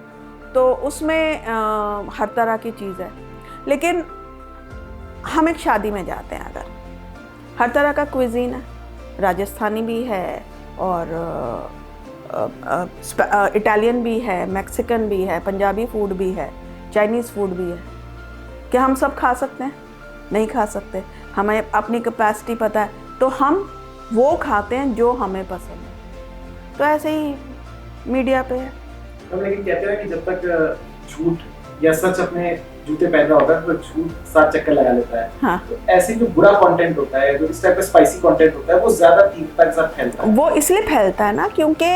तो उसमें हर तरह की चीज़ है। लेकिन हम एक शादी में जाते हैं, अगर हर तरह का क्विजीन है, राजस्थानी भी है और इटालियन भी है, मैक्सिकन भी है, पंजाबी फूड भी है, चाइनीज़ फूड भी है। क्या हम सब खा सकते हैं? नहीं खा सकते। हमें अपनी कैपेसिटी पता है, तो हम वो खाते हैं जो हमें पसंद है। तो ऐसे ही मीडिया पे है। लेकिन कहते हैं कि जब तक झूठ या सच अपने जूते पहन रहा होता है तो झूठ 7 चक्कर लगा लेता है। हाँ। तो ऐसे जो बुरा कंटेंट होता है, जो इस टाइप का स्पाइसी कंटेंट होता है, वो ज्यादा तीव्रता के साथ फैलता है। वो इसलिए फैलता है ना, क्योंकि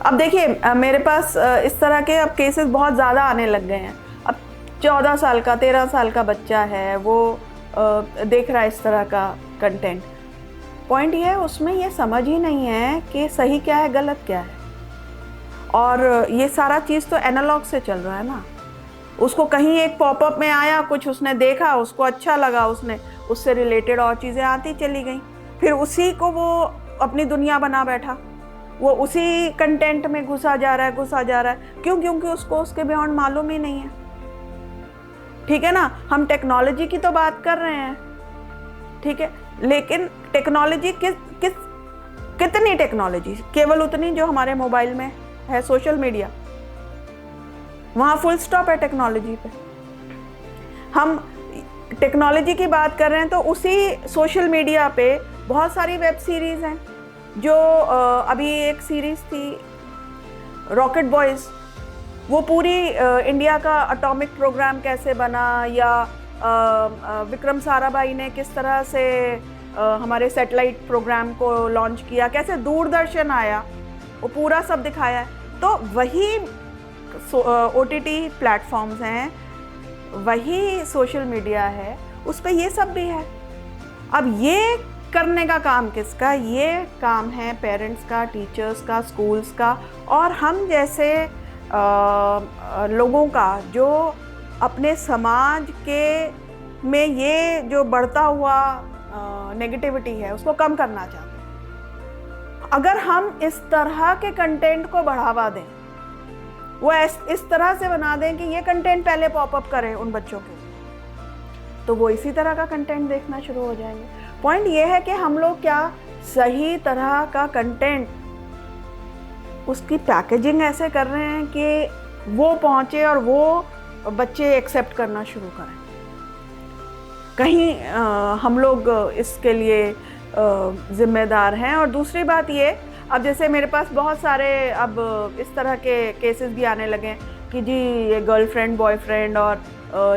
अब देखिए मेरे पास इस तरह के अब केसेस बहुत ज़्यादा आने लग गए हैं। अब 14 साल का 13 साल का बच्चा है, वो देख रहा है इस तरह का कंटेंट। पॉइंट ये है, उसमें ये समझ ही नहीं है कि सही क्या है गलत क्या है। और ये सारा चीज़ तो एनालॉग से चल रहा है ना। उसको कहीं एक पॉपअप में आया, कुछ उसने देखा, उसको अच्छा लगा, उसने उससे रिलेटेड और चीज़ें आती चली गई, फिर उसी को वो अपनी दुनिया बना बैठा। वो उसी कंटेंट में घुसा जा रहा है। क्यों? क्योंकि उसको उसके बियॉन्ड मालूम ही नहीं है। ठीक है ना। हम टेक्नोलॉजी की तो बात कर रहे हैं, ठीक है, लेकिन टेक्नोलॉजी कितनी टेक्नोलॉजी? केवल उतनी जो हमारे मोबाइल में है, सोशल मीडिया, वहाँ फुल स्टॉप है टेक्नोलॉजी पे। हम टेक्नोलॉजी की बात कर रहे हैं तो उसी सोशल मीडिया पे बहुत सारी वेब सीरीज़ हैं। जो अभी एक सीरीज़ थी रॉकेट बॉयज़, वो पूरी इंडिया का एटॉमिक प्रोग्राम कैसे बना, या विक्रम साराभाई ने किस तरह से हमारे सैटेलाइट प्रोग्राम को लॉन्च किया, कैसे दूरदर्शन आया, वो पूरा सब दिखाया है। तो वही OTT प्लेटफॉर्म्स हैं, वही सोशल मीडिया है, उस पर ये सब भी है। अब ये करने का काम किसका? ये काम है पेरेंट्स का, टीचर्स का, स्कूल्स का और हम जैसे लोगों का, जो अपने समाज के में ये जो बढ़ता हुआ नेगेटिविटी है उसको कम करना चाहते हैं। अगर हम इस तरह के कंटेंट को बढ़ावा दें, वो इस तरह से बना दें कि ये कंटेंट पहले पॉपअप करें उन बच्चों के, तो वो इसी तरह का कंटेंट देखना शुरू हो जाएंगे। पॉइंट ये है कि हम लोग क्या सही तरह का कंटेंट, उसकी पैकेजिंग ऐसे कर रहे हैं कि वो पहुंचे और वो बच्चे एक्सेप्ट करना शुरू करें। कहीं हम लोग इसके लिए जिम्मेदार हैं। और दूसरी बात ये, अब जैसे मेरे पास बहुत सारे अब इस तरह के केसेस भी आने लगे हैं कि जी ये गर्लफ्रेंड बॉयफ्रेंड और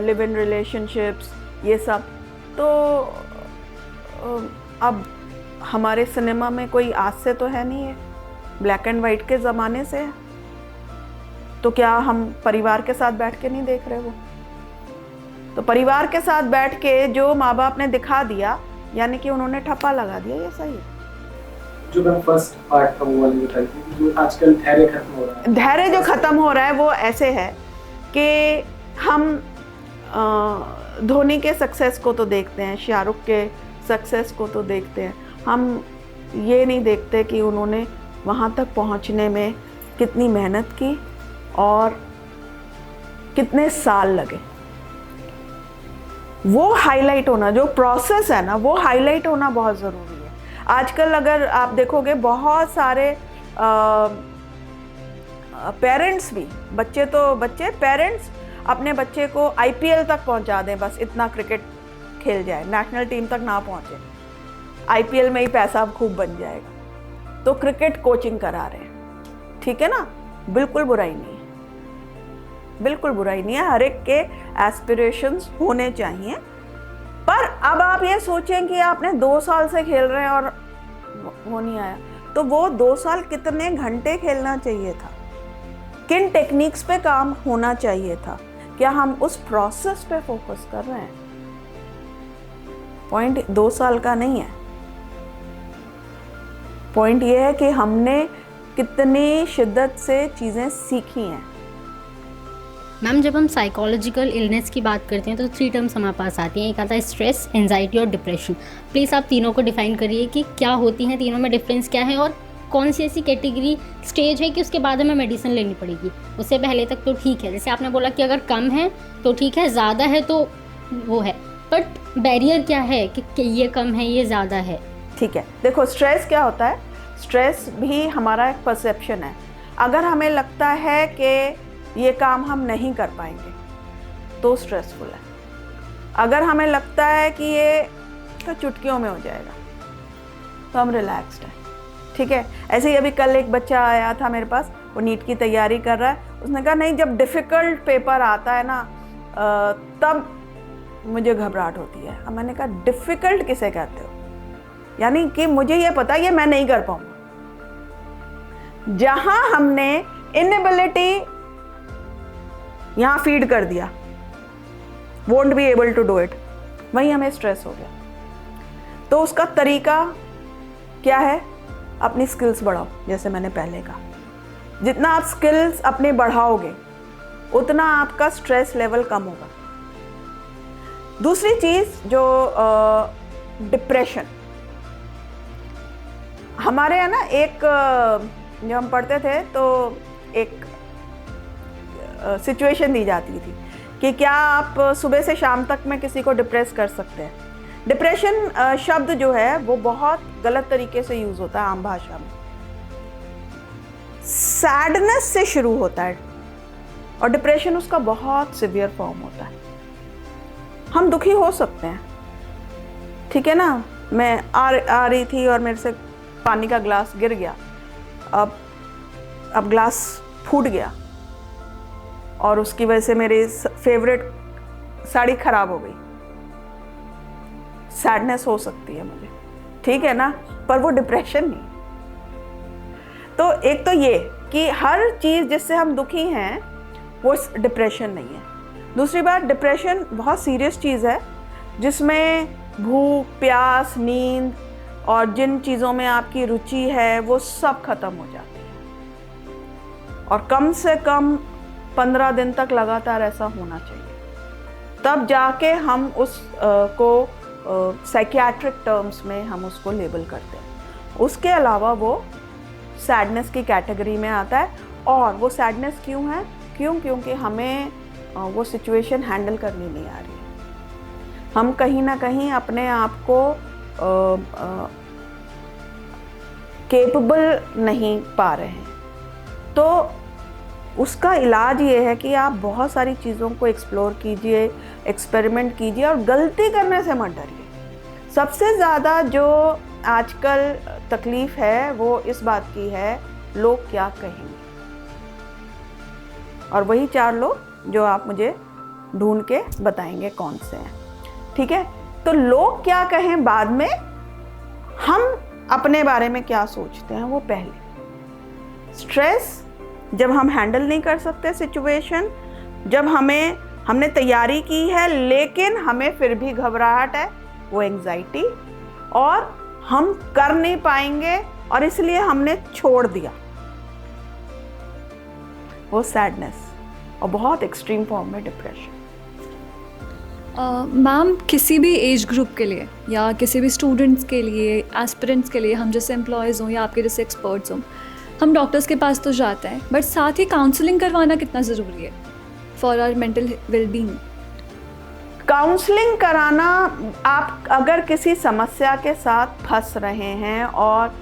लिव इन रिलेशनशिप्स ये सब, तो अब हमारे सिनेमा में कोई आज से तो है नहीं है, ब्लैक एंड वाइट के ज़माने से है। तो क्या हम परिवार के साथ बैठ के नहीं देख रहे? वो तो परिवार के साथ बैठ के जो माँ बाप ने दिखा दिया, यानी कि उन्होंने ठप्पा लगा दिया, ये सही है। जो मैं फर्स्ट पार्ट का वो वाली बताई थी, जो आजकल धैर्य खत्म हो रहा है। धैर्य जो खत्म हो रहा है वो ऐसे है कि हम धोनी के सक्सेस को तो देखते हैं, शाहरुख के सक्सेस को तो देखते हैं, हम ये नहीं देखते कि उन्होंने वहाँ तक पहुँचने में कितनी मेहनत की और कितने साल लगे। वो हाईलाइट होना, जो प्रोसेस है ना, वो हाईलाइट होना बहुत ज़रूरी है। आजकल अगर आप देखोगे बहुत सारे पेरेंट्स भी, बच्चे तो बच्चे, पेरेंट्स अपने बच्चे को IPL तक पहुंचा दें, बस इतना क्रिकेट खेल जाए, नेशनल टीम तक ना पहुंचे, IPL में ही पैसा खूब बन जाएगा, तो क्रिकेट कोचिंग करा रहे हैं। ठीक है ना, बिल्कुल बुराई नहीं है, बिल्कुल बुराई नहीं है, हर एक के एस्पिरेशंस होने चाहिए। पर अब आप ये सोचें कि आपने 2 साल से खेल रहे हैं और वो नहीं आया, तो वो 2 साल कितने घंटे खेलना चाहिए था, किन टेक्निक्स पे काम होना चाहिए था, क्या हम उस प्रोसेस पे फोकस कर रहे हैं? पॉइंट 2 साल का नहीं है, पॉइंट ये है कि हमने कितनी शिद्दत से चीज़ें सीखी हैं। मैम, जब हम साइकोलॉजिकल इलनेस की बात करते हैं तो 3 टर्म्स हमारे पास आती हैं। एक आता है स्ट्रेस, एंजाइटी और डिप्रेशन। प्लीज़ आप तीनों को डिफाइन करिए कि क्या होती हैं, तीनों में डिफरेंस क्या है और कौन सी ऐसी कैटेगरी स्टेज है कि उसके बाद हमें मेडिसिन लेनी पड़ेगी, उससे पहले तक तो ठीक है। जैसे आपने बोला कि अगर कम है तो ठीक है, ज़्यादा है तो वो है, बट बैरियर क्या है कि ये कम है, ये ज़्यादा है? ठीक है, देखो स्ट्रेस क्या होता है, स्ट्रेस भी हमारा एक परसेप्शन है। अगर हमें लगता है कि ये काम हम नहीं कर पाएंगे तो स्ट्रेसफुल है। अगर हमें लगता है कि ये तो चुटकियों में हो जाएगा तो हम रिलैक्स्ड हैं। ठीक है, ऐसे ही अभी कल एक बच्चा आया था मेरे पास, वो नीट की तैयारी कर रहा है। उसने कहा नहीं, जब डिफ़िकल्ट पेपर आता है ना तब मुझे घबराहट होती है। अब मैंने कहा डिफ़िकल्ट किसे कहते हो? यानी कि मुझे ये पता है ये मैं नहीं कर पाऊंगा। जहां हमने इनएबिलिटी यहाँ फीड कर दिया, won't be able to do it, वहीं हमें स्ट्रेस हो गया। तो उसका तरीका क्या है? अपनी स्किल्स बढ़ाओ। जैसे मैंने पहले कहा, जितना आप स्किल्स अपने बढ़ाओगे उतना आपका स्ट्रेस लेवल कम होगा। दूसरी चीज़ जो डिप्रेशन, हमारे यहाँ ना एक जब हम पढ़ते थे तो एक सिचुएशन दी जाती थी कि क्या आप सुबह से शाम तक में किसी को डिप्रेस कर सकते हैं। डिप्रेशन शब्द जो है वो बहुत गलत तरीके से यूज़ होता है आम भाषा में। सैडनेस से शुरू होता है और डिप्रेशन उसका बहुत सिवियर फॉर्म होता है। हम दुखी हो सकते हैं, ठीक है ना। मैं आ रही थी और मेरे से पानी का ग्लास गिर गया, अब ग्लास फूट गया और उसकी वजह से मेरी फेवरेट साड़ी खराब हो गई। सैडनेस हो सकती है मुझे, ठीक है ना, पर वो डिप्रेशन नहीं। तो एक तो ये कि हर चीज़ जिससे हम दुखी हैं वो डिप्रेशन नहीं है। दूसरी बात, डिप्रेशन बहुत सीरियस चीज़ है जिसमें भूख, प्यास, नींद और जिन चीज़ों में आपकी रुचि है वो सब खत्म हो जाती है। और कम से कम 15 दिन तक लगातार ऐसा होना चाहिए, तब जाके हम उस को साइकियाट्रिक टर्म्स में हम उसको लेबल करते हैं। उसके अलावा वो सैडनेस की कैटेगरी में आता है। और वो सैडनेस क्यों है? क्योंकि हमें वो सिचुएशन हैंडल करनी नहीं आ रही है। हम कहीं ना कहीं अपने आप को केपेबल नहीं पा रहे हैं। तो उसका इलाज ये है कि आप बहुत सारी चीज़ों को एक्सप्लोर कीजिए, एक्सपेरिमेंट कीजिए और गलती करने से मत डरिए। सबसे ज़्यादा जो आजकल तकलीफ़ है वो इस बात की है, लोग क्या कहेंगे। और वही 4 लोग जो आप मुझे ढूंढ के बताएंगे कौन से हैं, ठीक है। तो लोग क्या कहें बाद में, हम अपने बारे में क्या सोचते हैं वो पहले। स्ट्रेस जब हम हैंडल नहीं कर सकते सिचुएशन, जब हमने तैयारी की है लेकिन हमें फिर भी घबराहट है, वो एंजाइटी, और हम कर नहीं पाएंगे और इसलिए हमने छोड़ दिया, वो सैडनेस, और बहुत एक्सट्रीम फॉर्म में डिप्रेशन। मैम, किसी भी एज ग्रुप के लिए या किसी भी स्टूडेंट्स के लिए, एस्पिरेंट्स के लिए, हम जैसे एम्प्लॉयज़ हों या आपके जैसे एक्सपर्ट्स हों, हम डॉक्टर्स के पास तो जाते हैं, बट साथ ही काउंसलिंग करवाना कितना ज़रूरी है for our mental wellbeing? Counselling कराना, आप अगर किसी समस्या के साथ फंस रहे हैं और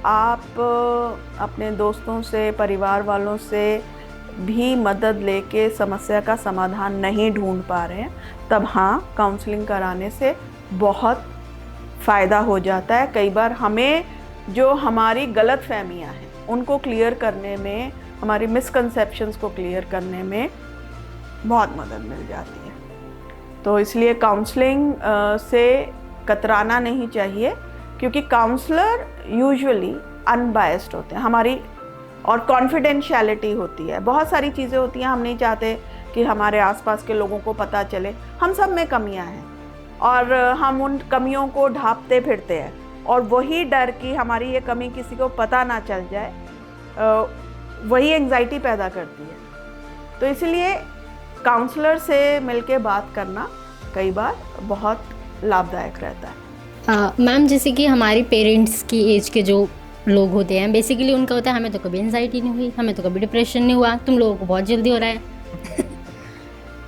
आप अपने दोस्तों से, परिवार वालों से भी मदद लेके समस्या का समाधान नहीं ढूंढ पा रहे हैं, तब हाँ, काउंसलिंग कराने से बहुत फ़ायदा हो जाता है। कई बार हमें जो हमारी गलत फहमियाँ हैं उनको क्लियर करने में, हमारी मिसकंसेप्शंस को क्लियर करने में बहुत मदद मिल जाती है। तो इसलिए काउंसलिंग से कतराना नहीं चाहिए, क्योंकि काउंसलर यूजुअली अनबायस्ड होते हैं हमारी, और कॉन्फिडेंशियलिटी होती है। बहुत सारी चीज़ें होती हैं, हम नहीं चाहते कि हमारे आसपास के लोगों को पता चले। हम सब में कमियां हैं और हम उन कमियों को ढांपते फिरते हैं, और वही डर कि हमारी ये कमी किसी को पता ना चल जाए, वही एंजाइटी पैदा करती है। तो इसलिए काउंसलर से मिलके बात करना कई बार बहुत लाभदायक रहता है। मैम, जैसे कि हमारे पेरेंट्स की एज के जो लोग होते हैं, बेसिकली उनका होता है हमें तो कभी एंजाइटी नहीं हुई, हमें तो कभी डिप्रेशन नहीं हुआ, तुम लोगों को बहुत जल्दी हो रहा है।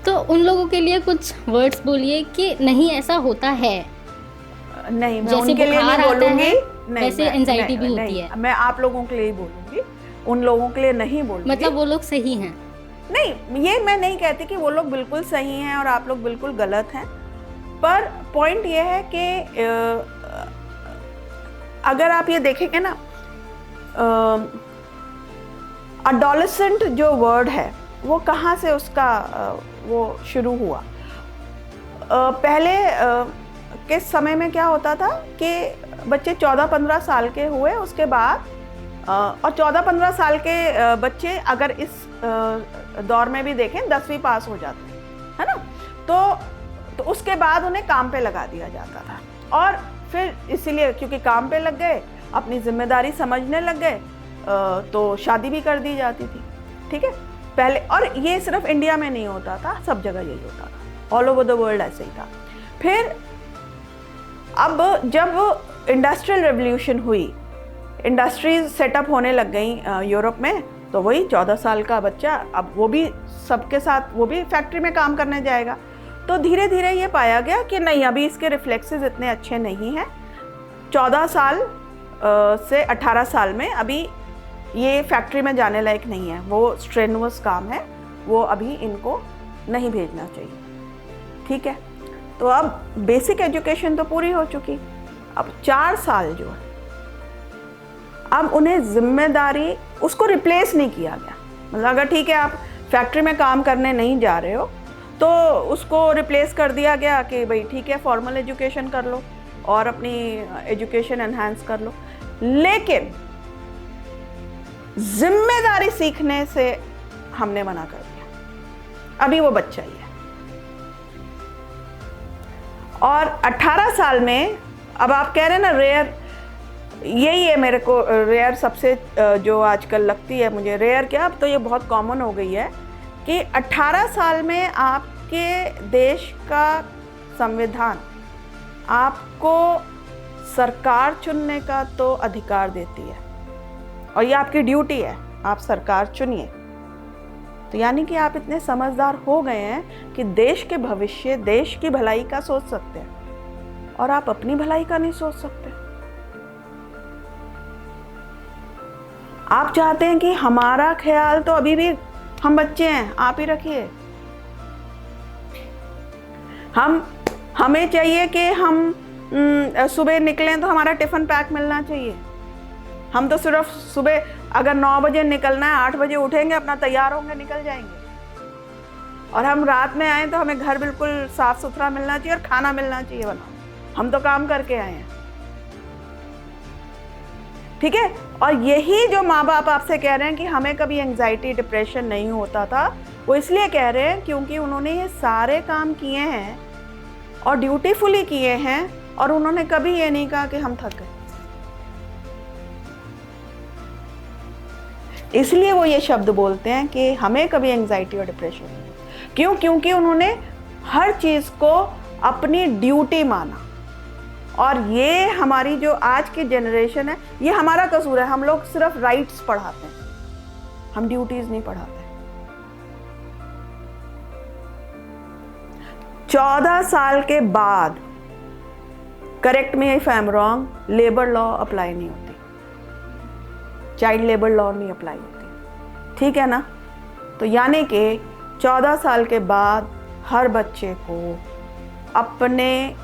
तो उन लोगों के लिए कुछ वर्ड्स बोलिए कि नहीं ऐसा होता है। नहीं, मैं जैसे उनके लिए नहीं बोलूँगी, वैसे एंजाइटी भी होती है। मैं आप लोगों के लिए ही बोलूँगी, उन लोगों के लिए नहीं बोलूँगी। मतलब वो लोग सही हैं? नहीं, ये मैं नहीं कहती कि वो लोग बिल्कुल सही हैं और आप लोग बिल्कुल गलत हैं, पर पॉइंट ये है कि अगर आप ये देखेंगे ना, अडोलेसेंट जो वर्ड है वो कहाँ से उसका वो शुरू हुआ। पहले के समय में क्या होता था कि बच्चे 14-15 साल के हुए, उसके बाद और 14-15 साल के बच्चे अगर इस दौर में भी देखें 10वीं पास हो जाते हैं, है ना। तो उसके बाद उन्हें काम पे लगा दिया जाता था, और फिर इसीलिए क्योंकि काम पे लग गए, अपनी जिम्मेदारी समझने लग गए, तो शादी भी कर दी जाती थी, ठीक है पहले। और ये सिर्फ इंडिया में नहीं होता था, सब जगह यही होता था, ऑल ओवर द वर्ल्ड ऐसे ही था। फिर अब जब इंडस्ट्रियल रेवोल्यूशन हुई, इंडस्ट्रीज सेटअप होने लग गई यूरोप में, तो वही 14 साल का बच्चा अब वो भी सबके साथ, वो भी फैक्ट्री में काम करने जाएगा। तो धीरे धीरे ये पाया गया कि नहीं, अभी इसके रिफ्लेक्सेस इतने अच्छे नहीं हैं, 14 साल से 18 साल में अभी ये फैक्ट्री में जाने लायक नहीं है, वो स्ट्रेनुअस काम है, वो अभी इनको नहीं भेजना चाहिए, ठीक है। तो अब बेसिक एजुकेशन तो पूरी हो चुकी, अब 4 साल जो है, अब उन्हें जिम्मेदारी, उसको रिप्लेस नहीं किया गया। मतलब अगर ठीक है आप फैक्ट्री में काम करने नहीं जा रहे हो, तो उसको रिप्लेस कर दिया गया कि भाई ठीक है फॉर्मल एजुकेशन कर लो और अपनी एजुकेशन एनहांस कर लो, लेकिन जिम्मेदारी सीखने से हमने मना कर दिया, अभी वो बच्चा ही है। और 18 साल में, अब आप कह रहे हैं ना रेयर, यही है मेरे को रेयर सबसे जो आजकल लगती है मुझे रेयर, क्या अब तो ये बहुत कॉमन हो गई है कि 18 साल में आपके देश का संविधान आपको सरकार चुनने का तो अधिकार देती है और ये आपकी ड्यूटी है, आप सरकार चुनिए। तो यानी कि आप इतने समझदार हो गए हैं कि देश के भविष्य, देश की भलाई का सोच सकते हैं और आप अपनी भलाई का नहीं सोच सकते। आप चाहते हैं कि हमारा ख्याल तो अभी भी हम बच्चे हैं, आप ही रखिए। हमें चाहिए कि हम सुबह निकलें तो हमारा टिफ़िन पैक मिलना चाहिए। हम तो सिर्फ सुबह अगर 9 बजे निकलना है, 8 बजे उठेंगे, अपना तैयार होंगे, निकल जाएंगे। और हम रात में आए तो हमें घर बिल्कुल साफ़ सुथरा मिलना चाहिए और खाना मिलना चाहिए बना। हम तो काम करके आए हैं, ठीक है। और यही जो माँ बाप आपसे कह रहे हैं कि हमें कभी एंजाइटी डिप्रेशन नहीं होता था, वो इसलिए कह रहे हैं क्योंकि उन्होंने ये सारे काम किए हैं और ड्यूटीफुली किए हैं और उन्होंने कभी ये नहीं कहा कि हम थक गए। इसलिए वो ये शब्द बोलते हैं कि हमें कभी एंजाइटी और डिप्रेशन नहीं। क्यों? क्योंकि उन्होंने हर चीज़ को अपनी ड्यूटी माना। और ये हमारी जो आज की जनरेशन है, ये हमारा कसूर है। हम लोग सिर्फ राइट्स पढ़ाते हैं, हम ड्यूटीज नहीं पढ़ाते। 14 साल के बाद, correct me if I am wrong, labour law apply नहीं होती, चाइल्ड लेबर लॉ नहीं अप्लाई होती, ठीक है ना। तो यानी कि 14 साल के बाद हर बच्चे को अपने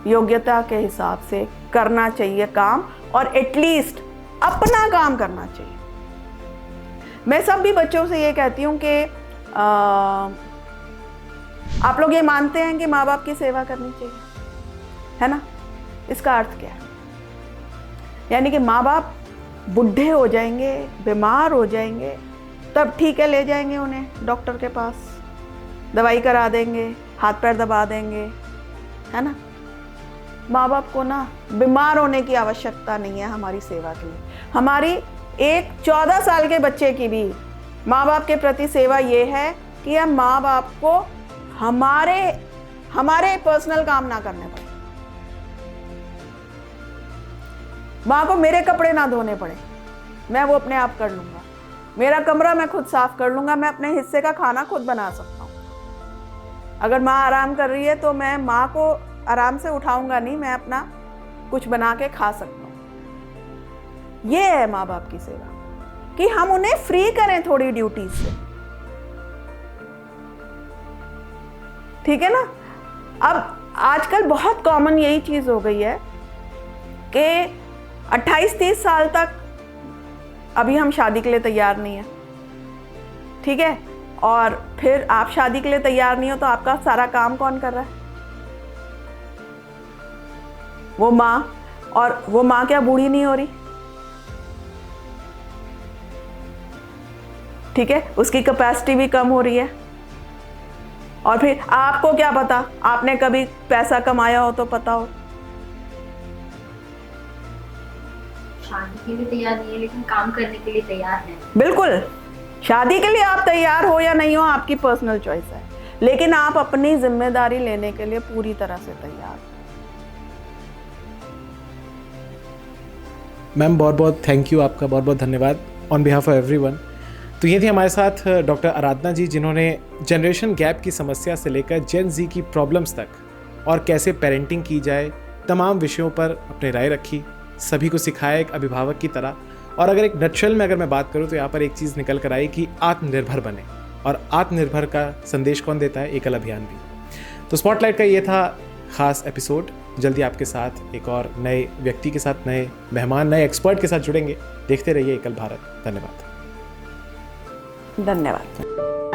योग्यता के हिसाब से करना चाहिए काम, और एटलीस्ट अपना काम करना चाहिए। मैं सब भी बच्चों से ये कहती हूँ कि आप लोग ये मानते हैं कि माँ बाप की सेवा करनी चाहिए, है ना। इसका अर्थ क्या है? यानी कि माँ बाप बूढ़े हो जाएंगे, बीमार हो जाएंगे, तब ठीक है, ले जाएंगे उन्हें डॉक्टर के पास, दवाई करा देंगे, हाथ पैर दबा देंगे, है ना। माँ बाप को ना बीमार होने की आवश्यकता नहीं है हमारी सेवा के लिए। हमारी एक 14 साल के बच्चे की भी माँ बाप के प्रति सेवा ये है कि हम माँ बाप को हमारे पर्सनल काम ना करने पड़े, माँ को मेरे कपड़े ना धोने पड़े, मैं वो अपने आप कर लूँगा, मेरा कमरा मैं खुद साफ कर लूँगा, मैं अपने हिस्से का खाना खुद बना सकता हूँ। अगर माँ आराम कर रही है तो मैं माँ को आराम से उठाऊंगा नहीं, मैं अपना कुछ बना के खा सकता हूँ। ये है माँ बाप की सेवा, कि हम उन्हें फ्री करें थोड़ी ड्यूटीज से, ठीक है ना। अब आजकल बहुत कॉमन यही चीज़ हो गई है कि 28-30 साल तक अभी हम शादी के लिए तैयार नहीं है, ठीक है। और फिर आप शादी के लिए तैयार नहीं हो तो आपका सारा काम कौन कर रहा है? वो माँ। और वो माँ क्या बूढ़ी नहीं हो रही? ठीक है, उसकी कैपेसिटी भी कम हो रही है। और फिर आपको क्या पता, आपने कभी पैसा कमाया हो तो पता हो। शादी के लिए तैयार नहीं है लेकिन काम करने के लिए तैयार है। बिल्कुल, शादी के लिए आप तैयार हो या नहीं हो आपकी पर्सनल चॉइस है, लेकिन आप अपनी जिम्मेदारी लेने के लिए पूरी तरह से तैयार हो। मैम बहुत बहुत थैंक यू, आपका बहुत बहुत धन्यवाद ऑन बिहाफ ऑफ एवरीवन। तो ये थी हमारे साथ डॉक्टर आराधना जी, जिन्होंने जनरेशन गैप की समस्या से लेकर जेन जी की प्रॉब्लम्स तक और कैसे पेरेंटिंग की जाए तमाम विषयों पर अपनी राय रखी, सभी को सिखाया एक अभिभावक की तरह। और अगर एक नटशेल में अगर मैं बात करूँ तो यहाँ पर एक चीज़ निकल कर आई कि आत्मनिर्भर बने, और आत्मनिर्भर का संदेश कौन देता है? एकल अभियान भी। तो स्पॉटलाइट का ये था खास एपिसोड। जल्दी आपके साथ एक और नए व्यक्ति के साथ, नए मेहमान, नए एक्सपर्ट के साथ जुड़ेंगे। देखते रहिए एकल भारत। धन्यवाद। धन्यवाद।